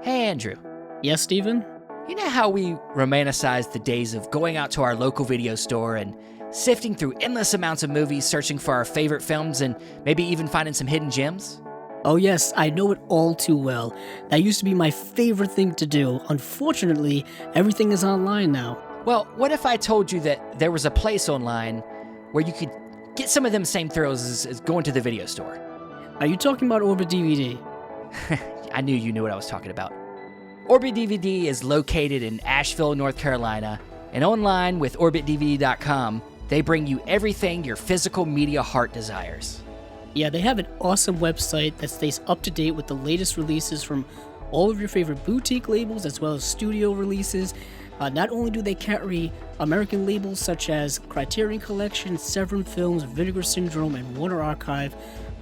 Hey, Andrew. Yes, Steven? You know how we romanticize the days of going out to our local video store and sifting through endless amounts of movies, searching for our favorite films, and maybe even finding some hidden gems? Oh yes, I know it all too well. That used to be my favorite thing to do. Unfortunately, everything is online now. Well, what if I told you that there was a place online where you could get some of them same thrills as going to the video store? Are you talking about Orbit DVD? I knew you knew what I was talking about. Orbit DVD is located in Asheville, North Carolina, and online with OrbitDVD.com, they bring you everything your physical media heart desires. Yeah, they have an awesome website that stays up to date with the latest releases from all of your favorite boutique labels as well as studio releases. Not only do they carry American labels such as Criterion Collection, Severin Films, Vinegar Syndrome, and Warner Archive,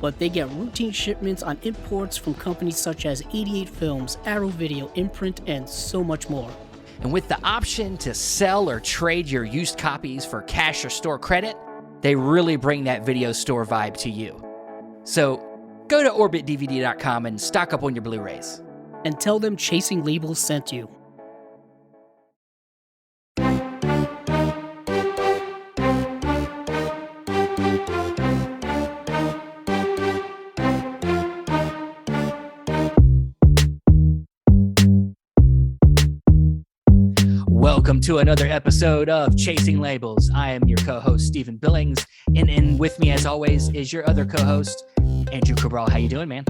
but they get routine shipments on imports from companies such as 88 Films, Arrow Video, Imprint, and so much more. And with the option to sell or trade your used copies for cash or store credit, they really bring that video store vibe to you. So go to OrbitDVD.com and stock up on your Blu-rays. And tell them Chasing Labels sent you. Welcome to another episode of Chasing Labels. I am your co-host, Stephen Billings, and with me, as always, is your other co-host, Andrew Cabral. How you doing, man?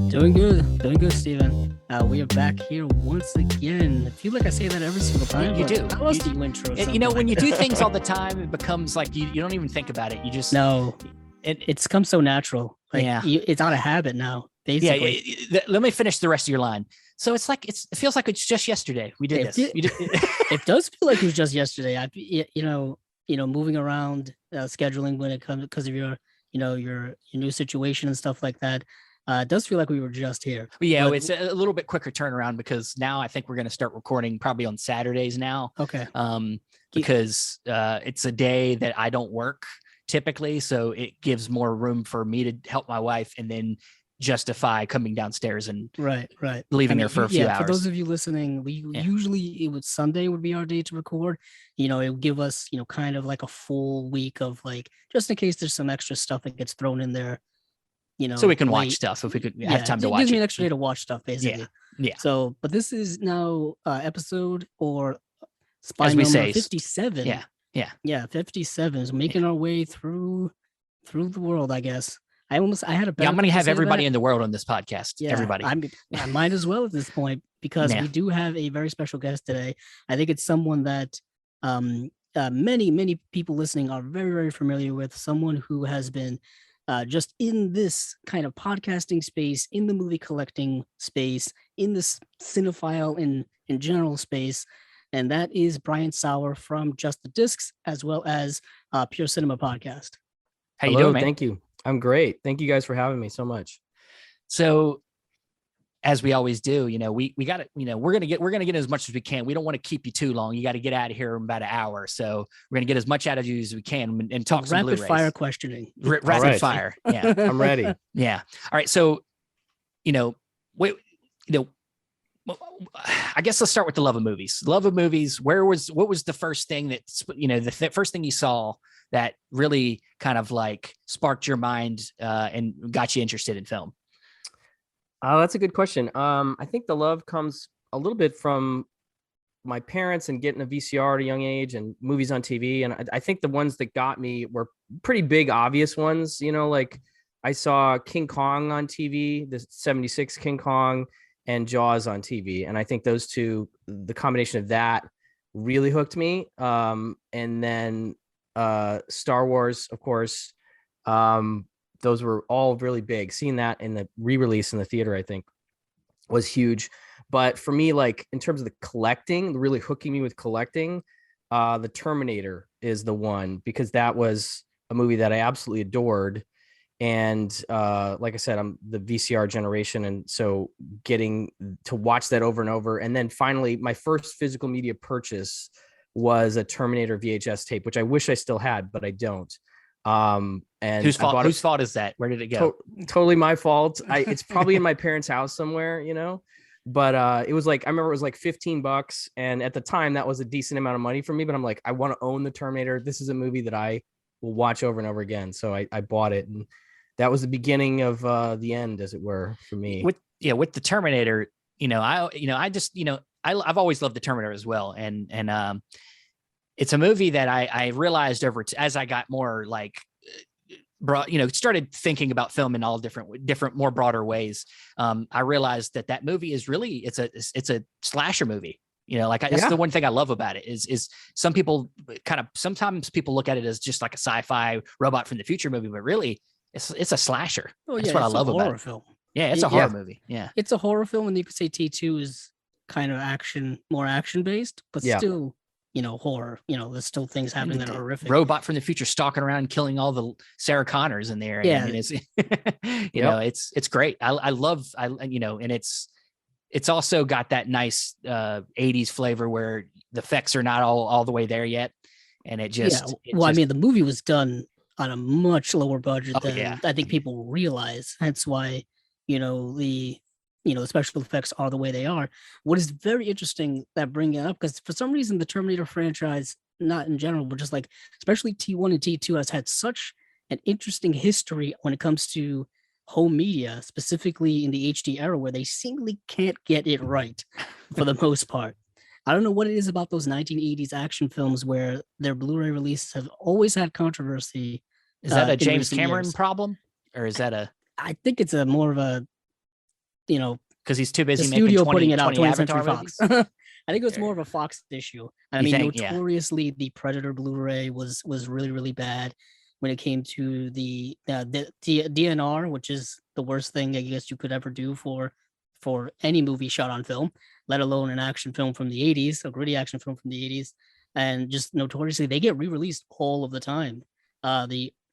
Doing good, Stephen. We are back here once again. I feel like I say that every single time. You do. I lost the intro. You know, when you do things all the time, it becomes like you don't even think about it. You just no. It's come so natural. Like, yeah, it's out of habit now. Basically. Yeah. Let me finish the rest of your line. So it feels like it's just yesterday we did this. It does feel like it was just yesterday. Moving around, scheduling when it comes because of your new situation and stuff like that. It does feel like we were just here. Yeah, it's a little bit quicker turnaround because now I think we're going to start recording probably on Saturdays now. Okay. Because it's a day that I don't work typically, so it gives more room for me to help my wife and then justify coming downstairs and leaving her for a few hours. For those of you listening, usually Sunday would be our day to record. It would give us kind of like a full week of like, just in case there's some extra stuff that gets thrown in there, so we can watch stuff if we could have time to watch it. Gives me an extra day to watch stuff basically. Yeah. So, but this is now episode or spy as we number say 57. Yeah, 57 is making our way through the world, I guess. I had a better. I'm going to have everybody in the world on this podcast. Yeah, everybody. I might as well at this point because we do have a very special guest today. I think it's someone that many people listening are very, very familiar with. Someone who has been just in this kind of podcasting space, in the movie collecting space, in this cinephile in general space, and that is Brian Saur from Just the Discs as well as Pure Cinema Podcast. How you doing, man? Thank you. I'm great. Thank you guys for having me so much. So as we always do, we got to, we're going to get as much as we can. We don't want to keep you too long. You got to get out of here in about an hour. So we're going to get as much out of you as we can and talk some Blu-rays. Rapid fire questioning. Rapid fire. Yeah. I'm ready. Yeah. All right. So, I guess let's start with the love of movies. Love of movies. What was the first thing that, the first thing you saw that really kind of like sparked your mind and got you interested in film? Oh, that's a good question. I think the love comes a little bit from my parents and getting a VCR at a young age and movies on TV. And I think the ones that got me were pretty big, obvious ones. Like I saw King Kong on TV, the 76 King Kong, and Jaws on TV. And I think those two, the combination of that really hooked me. And then Star Wars, of course, those were all really big. Seeing that in the re-release in the theater, I think was huge. But for me, like in terms of the collecting, really hooking me with collecting, the Terminator is the one, because that was a movie that I absolutely adored. And like I said, I'm the VCR generation. And so getting to watch that over and over. And then finally, my first physical media purchase was a Terminator VHS tape, which I wish I still had, but I don't. And whose fault is that? Where did it go? Totally my fault. It's probably in my parents' house somewhere, But it was like, I remember it was like $15, and at the time that was a decent amount of money for me. But I'm like, I want to own the Terminator. This is a movie that I will watch over and over again. So I bought it, and that was the beginning of the end, as it were, for me. With the Terminator, I've always loved the Terminator as well, and it's a movie that I realized as I got more like started thinking about film in all different more broader ways. I realized that movie is really it's a slasher movie. That's the one thing I love about it is some people sometimes people look at it as just like a sci-fi robot from the future movie, but really it's a slasher. That's what I love about it. Film. Yeah, it's a horror movie. Yeah, it's a horror film, and you could say T2 is kind of more action based, but still, horror. There's still things happening that are horrific. Robot from the future stalking around, killing all the Sarah Connors in there. Yeah, I mean, it's it's great. I love and it's also got that nice 80s flavor where the effects are not all the way there yet, and I mean, the movie was done on a much lower budget than I think people realize. That's why the special effects are the way they are. What is very interesting that bringing it up, because for some reason the Terminator franchise, not in general, but just like especially T1 and T2 has had such an interesting history when it comes to home media, specifically in the HD era, where they seemingly can't get it right for the most part. I don't know what it is about those 1980s action films where their Blu-ray releases have always had controversy. Is that a James Cameron problem, or is that I think it's a more of a, because he's too busy making studio putting it out, 20th Century Fox. I think it was more of a Fox issue. I mean, notoriously, the Predator Blu-ray was really, really bad when it came to the DNR, which is the worst thing I guess you could ever do for any movie shot on film, let alone an action film from the 80s, a gritty action film from the 80s. And just notoriously, they get re-released all of the time.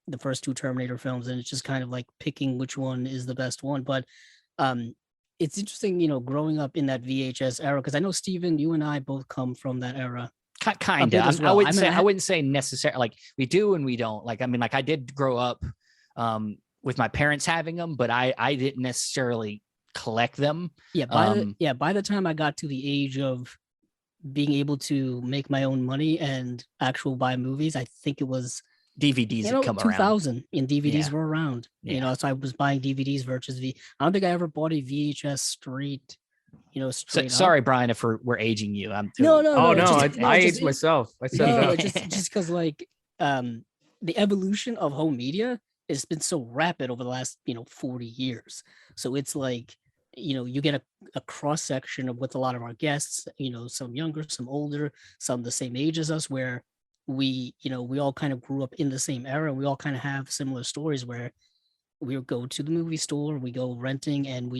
The first two Terminator films, and it's just kind of like picking which one is the best one. But it's interesting, growing up in that VHS era, because I know, Steven, you and I both come from that era. Kind of. Well. I wouldn't say necessarily, like we do and we don't. Like, I mean, like I did grow up with my parents having them, but I didn't necessarily collect them. Yeah. By the time I got to the age of being able to make my own money and actual buy movies, I think it was DVDs had come 2000 around. And DVDs were around. So I was buying DVDs versus I don't think I ever bought a VHS straight. Sorry, Brian, if we're aging you. No. I aged myself. I said just because like the evolution of home media has been so rapid over the last 40 years. So it's like you get a cross section of with a lot of our guests. Some younger, some older, some the same age as us, where we all kind of grew up in the same era. We all kind of have similar stories where we would go to the movie store, we go renting, and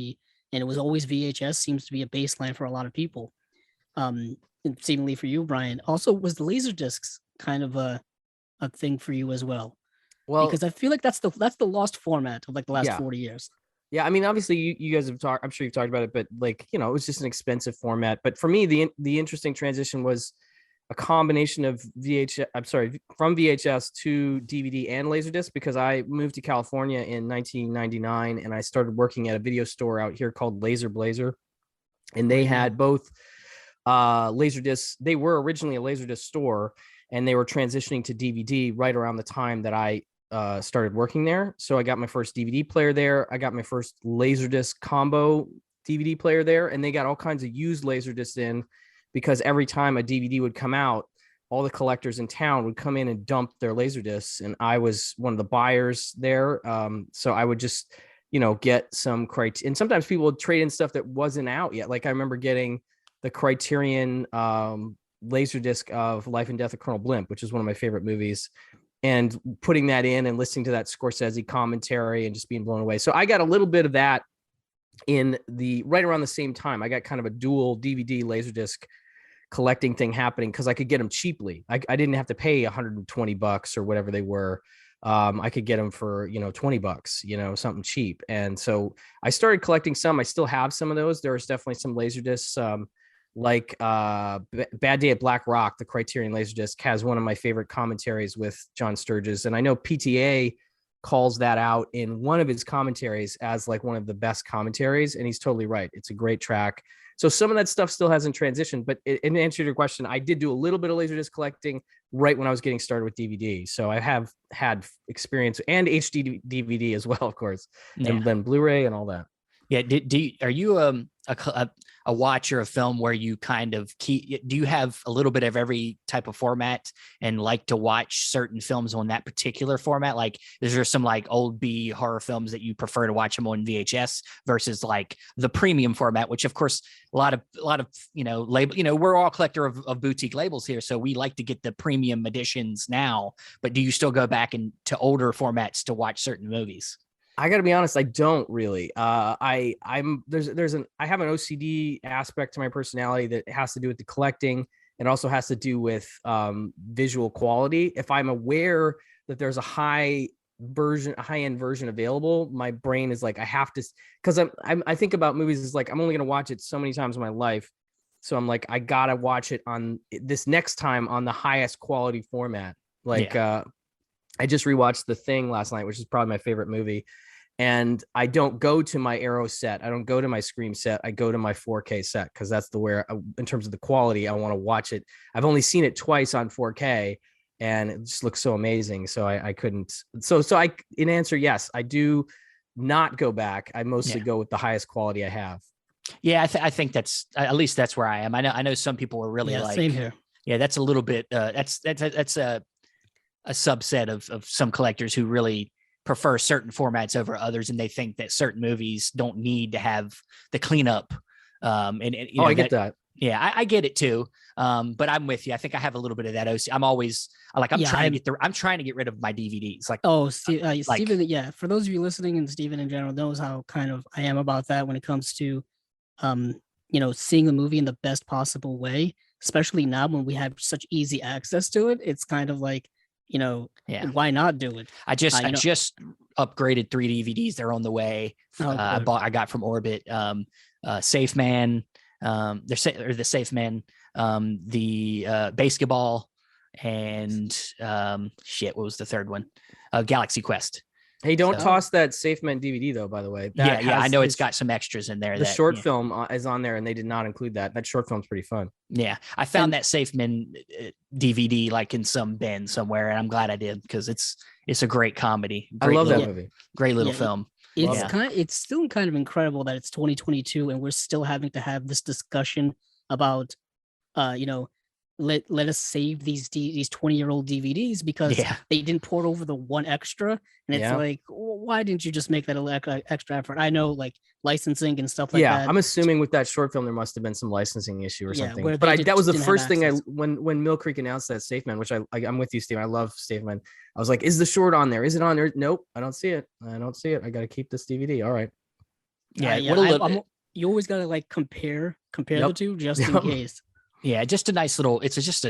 it was always VHS seems to be a baseline for a lot of people. And seemingly for you, Brian, also was the laser discs kind of a thing for you as well? Well, because I feel like that's the lost format of like the last 40 years. Yeah, I mean, obviously you guys have talked. I'm sure you've talked about it, but like it was just an expensive format. But for me, the interesting transition was a combination of from VHS to DVD and Laserdisc, because I moved to California in 1999 and I started working at a video store out here called Laser Blazer, and they had both Laserdisc. They were originally a Laserdisc store, and they were transitioning to DVD right around the time that I started working there. So I got my first DVD player there. I got my first Laserdisc combo DVD player there, and they got all kinds of used Laserdiscs in, because every time a DVD would come out, all the collectors in town would come in and dump their Laserdiscs, and I was one of the buyers there. So I would just, get some criteria, and sometimes people would trade in stuff that wasn't out yet. Like I remember getting the Criterion Laserdisc of Life and Death of Colonel Blimp, which is one of my favorite movies, and putting that in and listening to that Scorsese commentary and just being blown away. So I got a little bit of that in right around the same time. I got kind of a dual DVD Laserdisc collecting thing happening, because I could get them cheaply. I didn't have to pay $120 or whatever they were. I could get them for $20, something cheap. And so I started collecting some. I still have some of those. There's definitely some Laserdiscs, like Bad Day at Black Rock. The Criterion Laserdisc has one of my favorite commentaries with John Sturges, and I know PTA calls that out in one of his commentaries as like one of the best commentaries, and he's totally right. It's a great track. So some of that stuff still hasn't transitioned. But in answer to your question, I did do a little bit of Laserdisc collecting right when I was getting started with DVD. So I have had experience, and HD DVD as well, of course, and then Blu-ray and all that. Yeah. Are you a watcher of film where you kind of do you have a little bit of every type of format and like to watch certain films on that particular format? Like, is there some like old B horror films that you prefer to watch them on VHS versus like the premium format, which of course a lot of label, we're all collector of boutique labels here. So we like to get the premium editions now, but do you still go back to older formats to watch certain movies? I got to be honest, I don't really. I have an OCD aspect to my personality that has to do with the collecting. It also has to do with visual quality. If I'm aware that there's a high-end version available, my brain is like, I have to, because I think about movies as like, I'm only going to watch it so many times in my life. So I'm like, I got to watch it on this next time on the highest quality format. I just rewatched The Thing last night, which is probably my favorite movie. And I don't go to my Arrow set. I don't go to my Scream set. I go to my 4K set because that's in terms of the quality, I want to watch it. I've only seen it twice on 4K and it just looks so amazing. So I couldn't. So in answer, yes, I do not go back. I mostly go with the highest quality I have. Yeah, I think that's, at least that's where I am. I know some people are really like, same here. Yeah, that's a little bit, that's a subset of some collectors who really prefer certain formats over others, and they think that certain movies don't need to have the cleanup. I get that. Yeah, I get it too. But I'm with you. I think I have a little bit of that OC. I'm trying to get rid of my DVDs. Like, Steven, yeah. For those of you listening, and Steven in general knows how kind of I am about that when it comes to, seeing the movie in the best possible way. Especially now when we have such easy access to it, it's kind of like, why not do it? I just upgraded 3 DVDs. They're on the way. I got from Orbit, Safe Man, the Safe Men, the Basketball, and what was the third one? Galaxy Quest. Hey, don't toss that Safe Men DVD though, by the way. I know it's got some extras in there. The short film is on there and they did not include that. That short film's pretty fun. Yeah. I found that Safe Men DVD like in some bin somewhere, and I'm glad I did because it's a great comedy. I love that movie. Great little film. It's still kind of incredible that it's 2022 and we're still having to have this discussion about let us save these 20-year-old DVDs because they didn't port over the one extra. And it's like, why didn't you just make that extra effort? I know like licensing and stuff like that. Yeah, I'm assuming with that short film, there must have been some licensing issue or something. But that was the first thing when Mill Creek announced that Safe Man, which I'm with you, Steve. I love Safe Man. I was like, is the short on there? Is it on there? Nope, I don't see it. I I got to keep this DVD. All right. You always got to like compare the two just in case. Yeah, just a nice little. It's just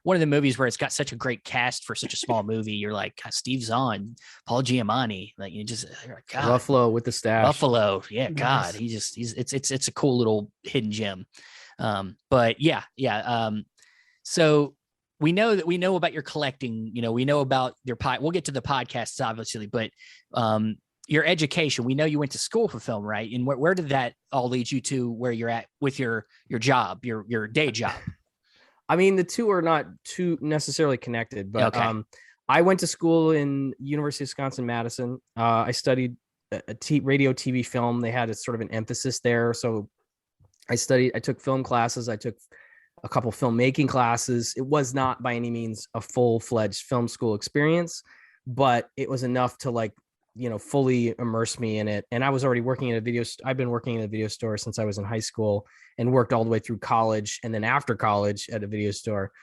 one of the movies where it's got such a great cast for such a small movie. You're like, Steve Zahn, Paul Giamatti, like you just God. Buffalo with the stash. Buffalo, yeah, nice. God, it's a cool little hidden gem. So we know about your collecting. We know about your We'll get to the podcasts obviously, but your education. We know you went to school for film, right? And where did that all lead you to where you're at with your job, your day job? I mean, the two are not too necessarily connected, but I went to school in University of Wisconsin-Madison. I studied radio, TV, film. They had a sort of an emphasis there. So I took film classes. I took a couple filmmaking classes. It was not by any means a full-fledged film school experience, but it was enough to fully immerse me in it. And I was already working in I've been working in a video store since I was in high school and worked all the way through college and then after college at a video store.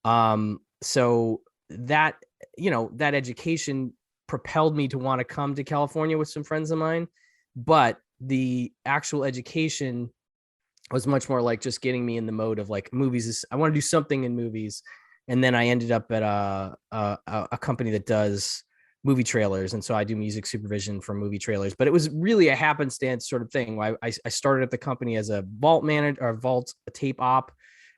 So that, that education propelled me to want to come to California with some friends of mine, but the actual education was much more like just getting me in the mode of like movies. I want to do something in movies. And then I ended up at a company that does movie trailers. And so I do music supervision for movie trailers, but it was really a happenstance sort of thing. I started at the company as a vault manager or vault tape op.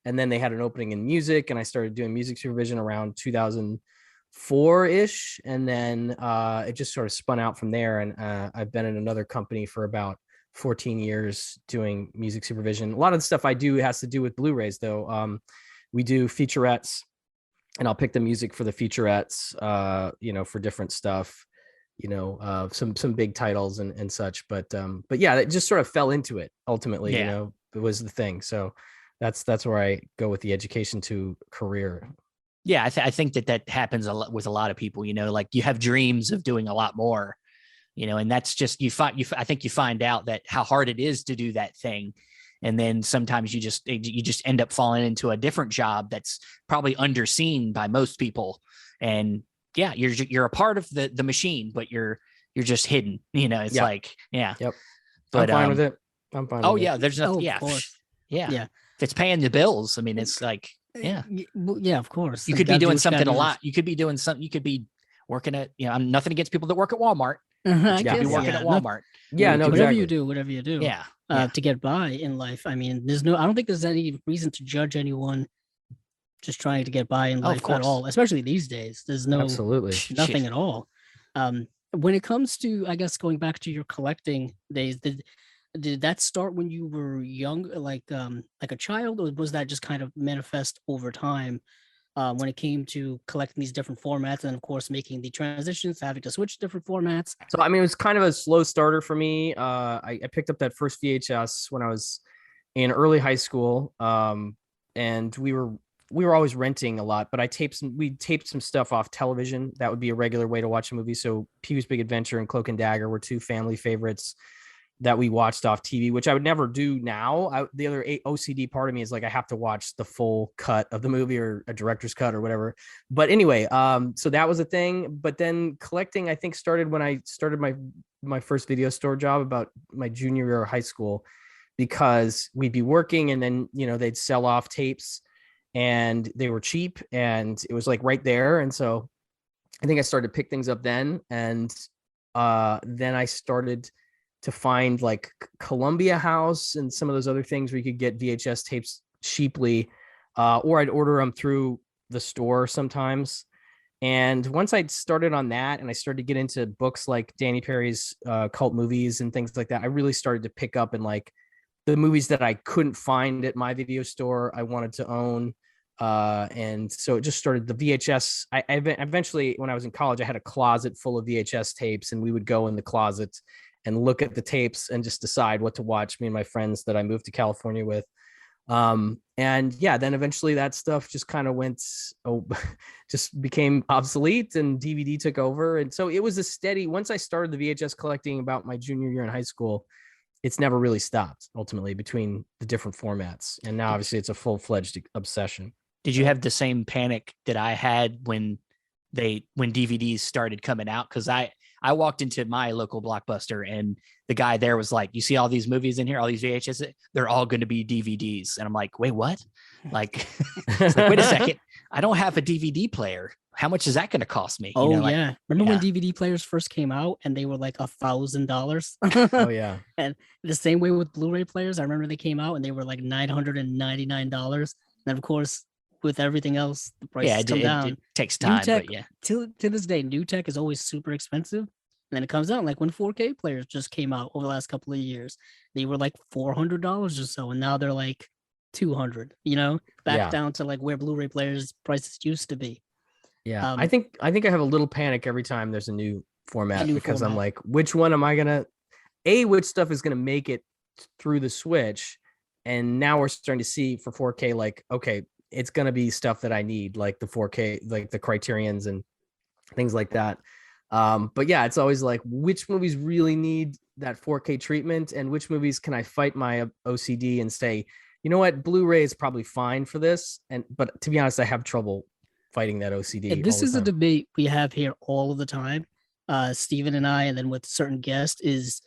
And then they had an opening in music and I started doing music supervision around 2004-ish. And then it just sort of spun out from there. And I've been in another company for about 14 years doing music supervision. A lot of the stuff I do has to do with Blu-rays though. We do featurettes, and I'll pick the music for the featurettes, for different stuff, some big titles and such. But yeah, it just sort of fell into it ultimately. It was the thing. So that's where I go with the education to career. Yeah, I think that happens a lot with a lot of people. Like you have dreams of doing a lot more. And that's just I think you find out that how hard it is to do that thing. And then sometimes you just end up falling into a different job that's probably underseen by most people. And yeah, you're a part of the machine, but you're just hidden, it's like, yeah. Yep. But I'm fine with it. I'm fine. Oh yeah. There's nothing. Of course. Yeah. If it's paying the bills, I mean, it's like, yeah. Yeah, of course. You could be doing something a lot. You could be doing something. You could be working at, I'm nothing against people that work at Walmart. I You could be working at Walmart. Whatever you do. Yeah. To get by in life. I mean, I don't think there's any reason to judge anyone just trying to get by in life at all, especially these days. There's nothing at all. When it comes to, I guess, going back to your collecting days, did that start when you were young, like a child, or was that just kind of manifest over time when it came to collecting these different formats and, of course, making the transitions, having to switch different formats? So, I mean, it was kind of a slow starter for me. I picked up that first VHS when I was in early high school, and we were always renting a lot, but we taped some stuff off television. That would be a regular way to watch a movie. So Pee-wee's Big Adventure and Cloak and Dagger were two family favorites that we watched off TV, which I would never do now. The other OCD part of me is like, I have to watch the full cut of the movie or a director's cut or whatever. But anyway, so that was a thing. But then collecting, I think, started when I started my first video store job about my junior year of high school, because we'd be working and then, they'd sell off tapes and they were cheap and it was like right there. And so I think I started to pick things up then. And then I started to find like Columbia House and some of those other things where you could get VHS tapes cheaply, or I'd order them through the store sometimes. And once I started on that and I started to get into books like Danny Perry's cult movies and things like that, I really started to pick up and like the movies that I couldn't find at my video store, I wanted to own. And so it just started the VHS. I eventually, when I was in college, I had a closet full of VHS tapes, and we would go in the closet and look at the tapes and just decide what to watch, me and my friends that I moved to California with. And yeah, then eventually that stuff just kind of just became obsolete and DVD took over. And so it was a steady, once I started the VHS collecting about my junior year in high school, it's never really stopped ultimately between the different formats. And now obviously it's a full-fledged obsession. Did you have the same panic that I had when DVDs started coming out? Because I walked into my local Blockbuster and the guy there was like, you see all these movies in here, all these VHS, they're all going to be DVDs. And I'm like, wait, what? Like, it's like, wait a second. I don't have a DVD player. How much is that going to cost me? Oh, yeah. Remember when DVD players first came out and they were like $1,000? Oh, yeah. And the same way with Blu-ray players. I remember they came out and they were like $999. And of course, with everything else, the prices come down. It takes time, tech, but yeah. To this day, new tech is always super expensive. And then it comes down, like when 4K players just came out over the last couple of years, they were like $400 or so, and now they're like $200. Back down to like where Blu-ray players prices used to be. Yeah, I think I have a little panic every time there's a new format because I'm like, which one am I gonna? Which stuff is gonna make it through the switch? And now we're starting to see for 4K, like, okay, it's going to be stuff that I need, like the 4K, like the Criterions and things like that. But yeah, it's always like, which movies really need that 4K treatment and which movies can I fight my OCD and say, you know what, Blu-ray is probably fine for this. But to be honest, I have trouble fighting that OCD. And this is a debate we have here all of the time. Steven and I, and then with certain guests is,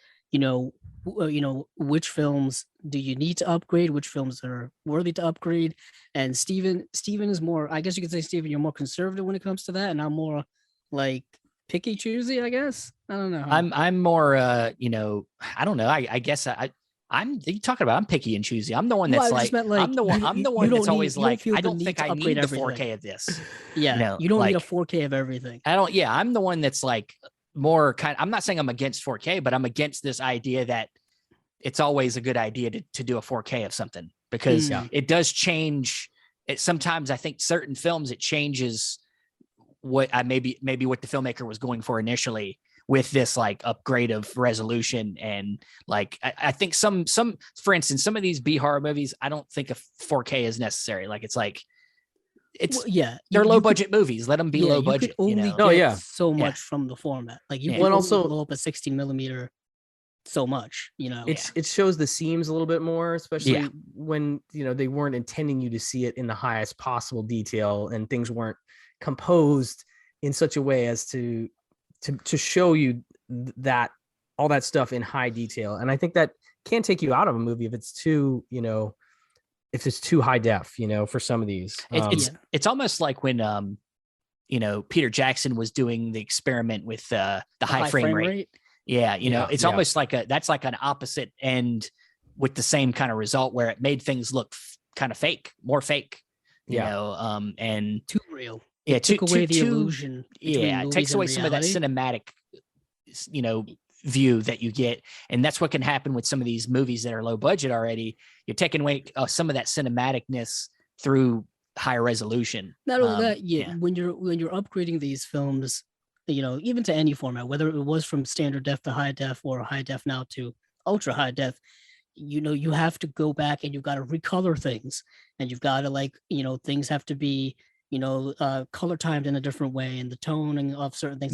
which films do you need to upgrade? Which films are worthy to upgrade? And Steven is more, I guess you could say, Steven, you're more conservative when it comes to that. And I'm more like picky choosy, I guess. I don't know. I'm more, I don't know. I guess I'm you talking about, I'm picky and choosy. I'm the one that's I'm the one that's always like, I don't think I need the 4K of this. Yeah. You don't need a 4K of everything. I'm the one that's like, more kind, I'm not saying I'm against 4K, but I'm against this idea that it's always a good idea to do a 4K of something, because it does change. Sometimes I think certain films, it changes what maybe what the filmmaker was going for initially with this like upgrade of resolution. And like, I think some, for instance, some of these B horror movies, I don't think a 4K is necessary. Like, it's like, they're low budget movies. Let them be low budget. You could only get so much from the format. Like, you can only blow up a 16 millimeter so much, it shows the seams a little bit more, especially when they weren't intending you to see it in the highest possible detail, and things weren't composed in such a way as to show you that all that stuff in high detail. And I think that can take you out of a movie if it's too if it's too high def, for some of these. It's almost like when Peter Jackson was doing the experiment with the high frame rate. Yeah, it's almost like that's like an opposite end with the same kind of result, where it made things look kind of fake, more fake. And too real. Yeah, it took away the illusion. Yeah, it takes away some of that cinematic, view that you get, and that's what can happen with some of these movies that are low budget already. You're taking away some of that cinematicness through higher resolution. Not only that, when you're upgrading these films, even to any format, whether it was from standard def to high def or high def now to ultra high def, you have to go back and you've got to recolor things, and you've got to things have to be color timed in a different way, and the toning of certain things.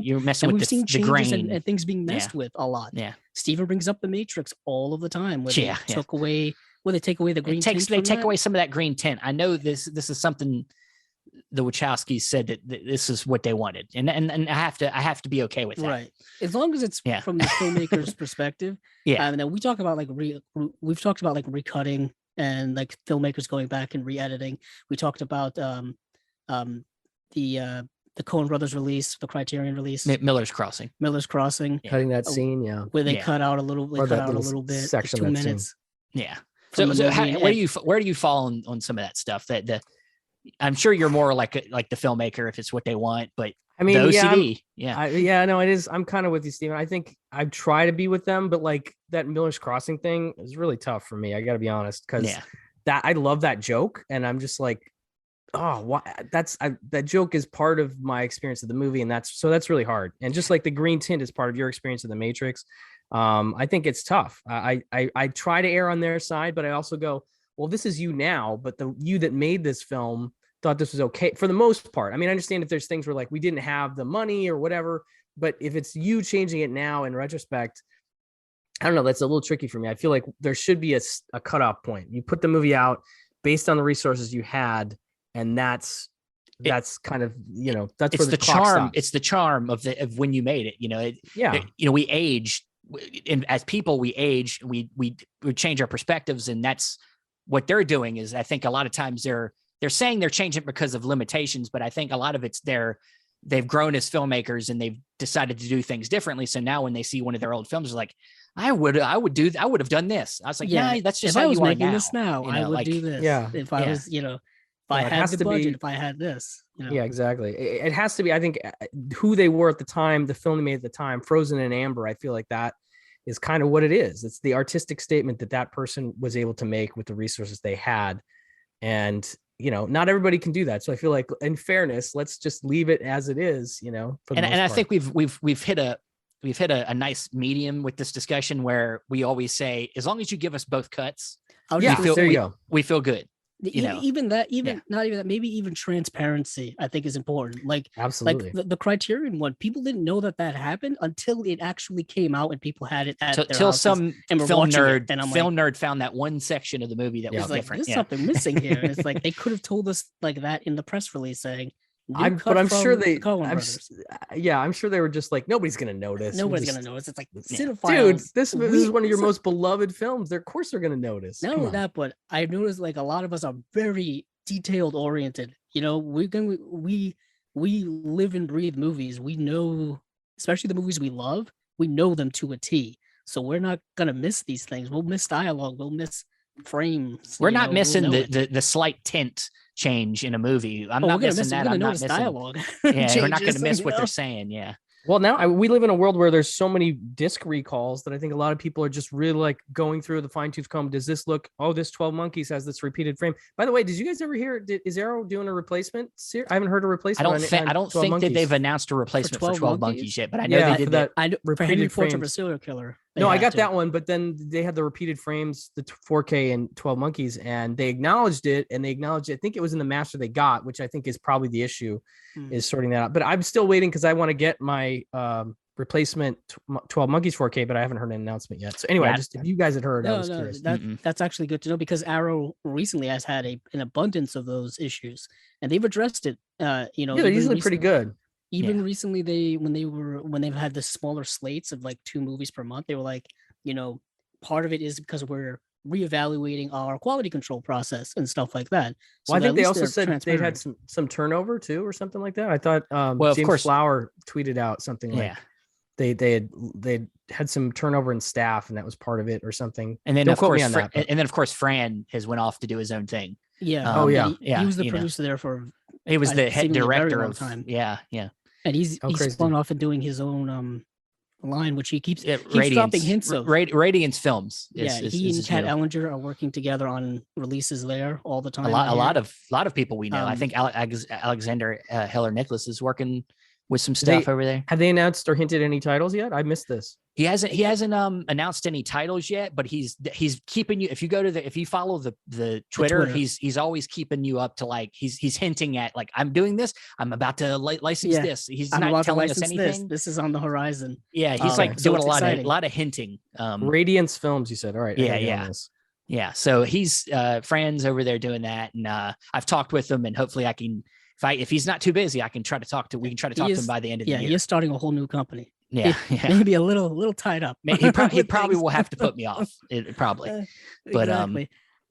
You're messing with the grain and things being messed with a lot. Yeah. Steven brings up The Matrix all of the time, where they took away, they take away the green tint. They take away some of that green tint. I know this is something the Wachowskis said that this is what they wanted, and I have to be okay with that. Right. As long as it's from the filmmaker's perspective. Yeah. And then we talk about we've talked about recutting and like filmmakers going back and re-editing. We talked about the Coen Brothers release, the Criterion release, Miller's Crossing, cutting that scene, where they cut out a little, bit, section, like 2 minutes. Yeah. So where do you fall on some of that stuff? I'm sure you're more like the filmmaker if it's what they want, but I mean, the OCD, it is. I'm kind of with you, Steven. I think I try to be with them, but like that Miller's Crossing thing is really tough for me. I got to be honest, because that I love that joke, and I'm just like, oh, why? That joke is part of my experience of the movie, and that's really hard. And just like the green tint is part of your experience of the Matrix, I think it's tough. I try to err on their side, but I also go, well, this is you now, but the you that made this film thought this was okay for the most part. I mean, I understand if there's things where like we didn't have the money or whatever, but if it's you changing it now in retrospect, I don't know, that's a little tricky for me. I feel like there should be a cutoff point. You put the movie out based on the resources you had, and that's kind of, that's where the clock stops. It's the charm of when you made it, we age, and as people we age, we change our perspectives, and that's what they're doing. Is I think a lot of times they're saying they're changing because of limitations, but I think a lot of it's they've grown as filmmakers and they've decided to do things differently. So now when they see one of their old films, they're like, I would have done this. I was like, that's just if how I was you are making now. this now, I would do this. Yeah. If I was, if I had the budget, if I had this. Yeah, exactly. It has to be, I think, who they were at the time, the film they made at the time, Frozen in Amber. I feel like that is kind of what it is. It's the artistic statement that person was able to make with the resources they had. And not everybody can do that. So I feel like, in fairness, let's just leave it as it is, for the most part. I think we've hit a nice medium with this discussion, where we always say, as long as you give us both cuts, there you go. We feel good. Not even that, maybe even transparency, I think, is important. Like, absolutely, like the Criterion one, people didn't know that happened until it actually came out and people had it at till some film nerd found that one section of the movie that was different. There's something missing here. And it's like they could have told us like that in the press release, saying, I'm sure they were just like, nobody's gonna notice. Nobody's gonna notice. It's like, cinephiles, dude, this is one of your most beloved films. Of course they're gonna notice. Not only that, but I noticed like a lot of us are very detailed oriented. We live and breathe movies. We know, especially the movies we love, we know them to a T. So we're not gonna miss these things. We'll miss dialogue. We'll miss frames. We're not missing the slight tint change in a movie. I'm not missing that. I'm not missing dialogue. Yeah, we're not going to miss what they're saying. Yeah. Well, now we live in a world where there's so many disc recalls that I think a lot of people are just really like going through the fine tooth comb. Does this look? Oh, this 12 Monkeys has this repeated frame. By the way, did you guys ever hear? Is Arrow doing a replacement? I haven't heard a replacement. I don't think that they've announced a replacement for 12 Monkeys yet, but I know they did that. For Henry Portrait of a Serial Killer. No, I got that one, but then they had the repeated frames, the 4K and 12 Monkeys, and they acknowledged it, and they acknowledged it. I think it was in the master they got, which I think is probably the issue, is sorting that out. But I'm still waiting because I want to get my replacement 12 Monkeys 4K, but I haven't heard an announcement yet. So anyway, if you guys had heard, I was curious. That's actually good to know because Arrow recently has had an abundance of those issues, and they've addressed it. They're usually pretty good. Even recently, when they've had the smaller slates of like 2 movies per month, they were like, part of it is because we're reevaluating our quality control process and stuff like that. So I think they also said they had some turnover too, or something like that. I thought James Flower tweeted out something like they had some turnover in staff, and that was part of it, or something. And then of course, Fran has went off to do his own thing. Yeah. He was the producer there for. He was the head director of time. Yeah. And he's spun off and doing his own line, which he keeps dropping hints of. Radiance Films. He and Kat Ellinger are working together on releases there all the time. A lot of people we know. I think Alexander Heller Nicholas is working with some stuff over there. Have they announced or hinted any titles yet? I missed this. He hasn't announced any titles yet, but he's keeping you. If you follow the Twitter, he's always keeping you up to like he's hinting at like, I'm doing this, I'm about to license this. He's not telling us anything. This is on the horizon. Yeah, he's doing a lot of hinting. Radiance Films, you said. All right. Yeah. So he's friends over there doing that, and I've talked with him, and hopefully I can. If he's not too busy, we can try to talk to him by the end of the year. Yeah, he's starting a whole new company. Yeah. Maybe a little tied up. He probably will have to put me off. Probably. But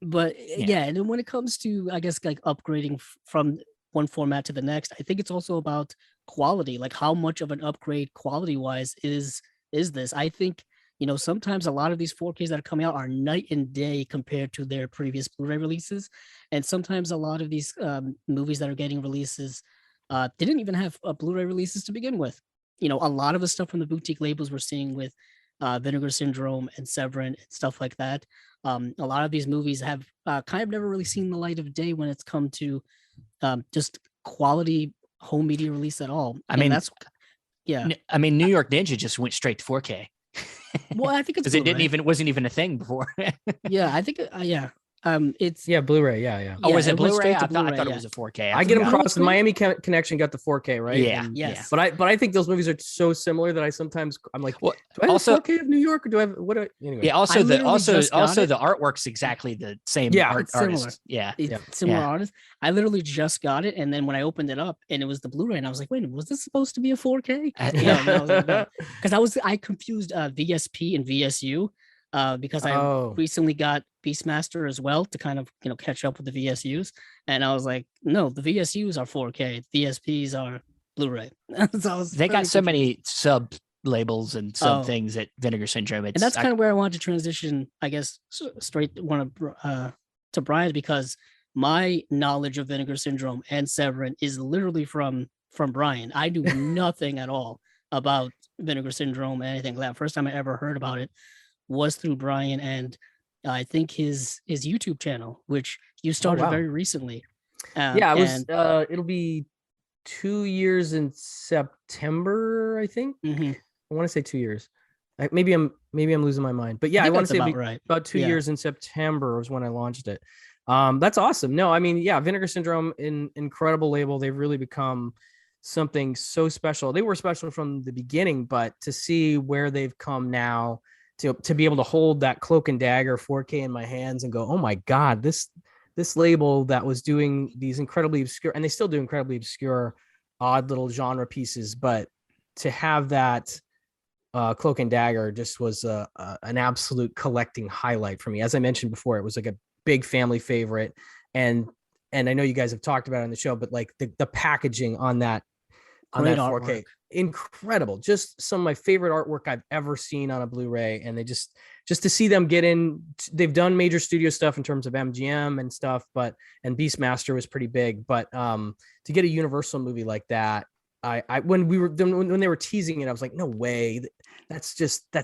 exactly. And then when it comes to, I guess, like upgrading from one format to the next, I think it's also about quality. Like how much of an upgrade quality wise is this? I think, sometimes a lot of these 4Ks that are coming out are night and day compared to their previous Blu-ray releases. And sometimes a lot of these movies that are getting releases didn't even have Blu-ray releases to begin with. A lot of the stuff from the boutique labels we're seeing with Vinegar Syndrome and Severin and stuff like that. A lot of these movies have kind of never really seen the light of day when it's come to just quality home media release at all. New York Ninja just went straight to 4K. Well, I think it's because it wasn't even a thing before. Yeah, I think it's Blu-ray. Yeah. Oh, was it Blu-ray? I thought it was a 4K. I get them across. The Miami Connection got the 4K, right? Yeah. Yes. But I think those movies are so similar that I'm like, do I have also 4K of New York, or do I have anyway? Yeah. Also the artwork's exactly the same. Artist. Yeah. Similar artist. I literally just got it, and then when I opened it up, and it was the Blu-ray, and I was like, wait a minute, was this supposed to be a 4K? Because I confused VSP and VSU. Because I recently got Beastmaster as well to kind of catch up with the VSUs, and I was like, no, the VSUs are 4K, VSPs are Blu-ray. So they got so many sub labels and sub things at Vinegar Syndrome, and that's kind of where I wanted to transition, I guess, straight to Brian, because my knowledge of Vinegar Syndrome and Severin is literally from Brian. I do nothing at all about Vinegar Syndrome, anything like that. First time I ever heard about it was through Brian, and I think his YouTube channel, which you started very recently. It'll be 2 years in September, I think. Mm-hmm. I want to say 2 years. Maybe I'm losing my mind, but I want to say about 2 years in September was when I launched it. That's awesome. No, Vinegar Syndrome, incredible label. They've really become something so special. They were special from the beginning, but to see where they've come now, to be able to hold that Cloak and Dagger 4K in my hands and go, oh my God, this label that was doing these incredibly obscure, and they still do incredibly obscure, odd little genre pieces, but to have that Cloak and Dagger just was an absolute collecting highlight for me. As I mentioned before, it was like a big family favorite, and I know you guys have talked about it on the show, but like the packaging on that 4K. Incredible. Just some of my favorite artwork I've ever seen on a Blu-ray. And they just to see them get in, they've done major studio stuff in terms of MGM and stuff, and Beastmaster was pretty big, but to get a Universal movie like that I when they were teasing it, I was like, no way, that's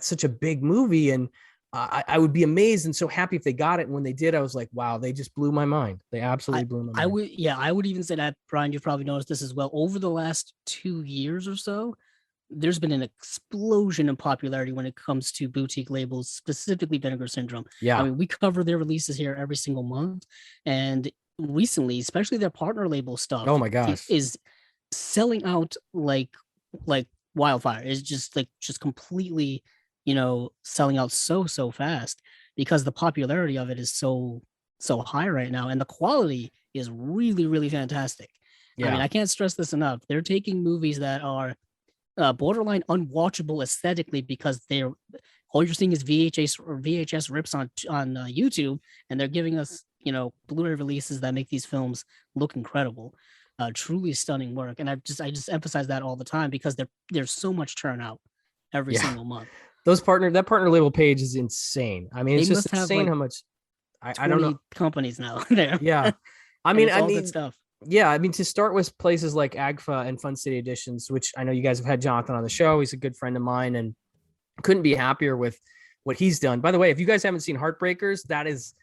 such a big movie, and I would be amazed and so happy if they got it. And when they did, I was like, wow, they just blew my mind. They absolutely blew my mind. I would even say that, Brian, you've probably noticed this as well. Over the last 2 years or so, there's been an explosion in popularity when it comes to boutique labels, specifically Vinegar Syndrome. Yeah. I mean, we cover their releases here every single month, and recently, especially their partner label stuff, oh my gosh, is selling out like wildfire. Is just completely, selling out so fast because the popularity of it is so high right now, and the quality is really, really fantastic. I mean, I can't stress this enough. They're taking movies that are borderline unwatchable aesthetically because all you're seeing is VHS rips on YouTube, and they're giving us Blu-ray releases that make these films look incredible. Truly stunning work, and I just emphasize that all the time because there's so much turnout every single month. That partner label page is insane. I mean, it's just insane how much. I don't know companies now there. Yeah, I mean, good stuff. Yeah, I mean, to start with places like AGFA and Fun City Editions, which I know you guys have had Jonathan on the show. He's a good friend of mine, and couldn't be happier with what he's done. By the way, if you guys haven't seen Heartbreakers, that is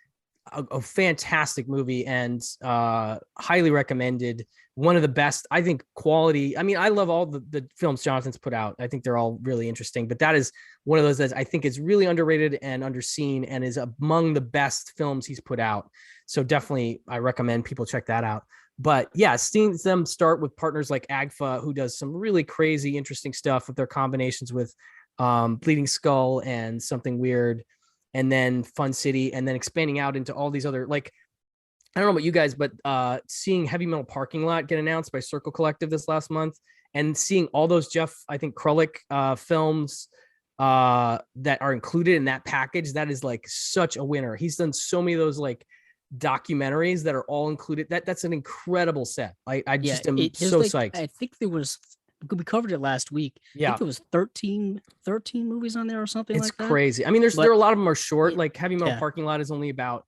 a fantastic movie and highly recommended. One of the best, I think, quality. I mean, I love all the films Jonathan's put out. I think they're all really interesting, but that is one of those that I think is really underrated and underseen and is among the best films he's put out. So definitely I recommend people check that out. But yeah, seeing them start with partners like AGFA, who does some really crazy, interesting stuff with their combinations with Bleeding Skull and Something Weird, and then Fun City, and then expanding out into all these other, like, I don't know about you guys, but seeing Heavy Metal Parking Lot get announced by Circle Collective this last month, and seeing all those Jeff, I think, Krullick films that are included in that package, that is like such a winner. He's done so many of those like documentaries that are all included. That's an incredible set. I just am so psyched. I think we covered it last week. I think it was 13 movies on there or something like that. It's crazy. I mean, there are a lot of them are short. Like Heavy Metal Parking Lot is only about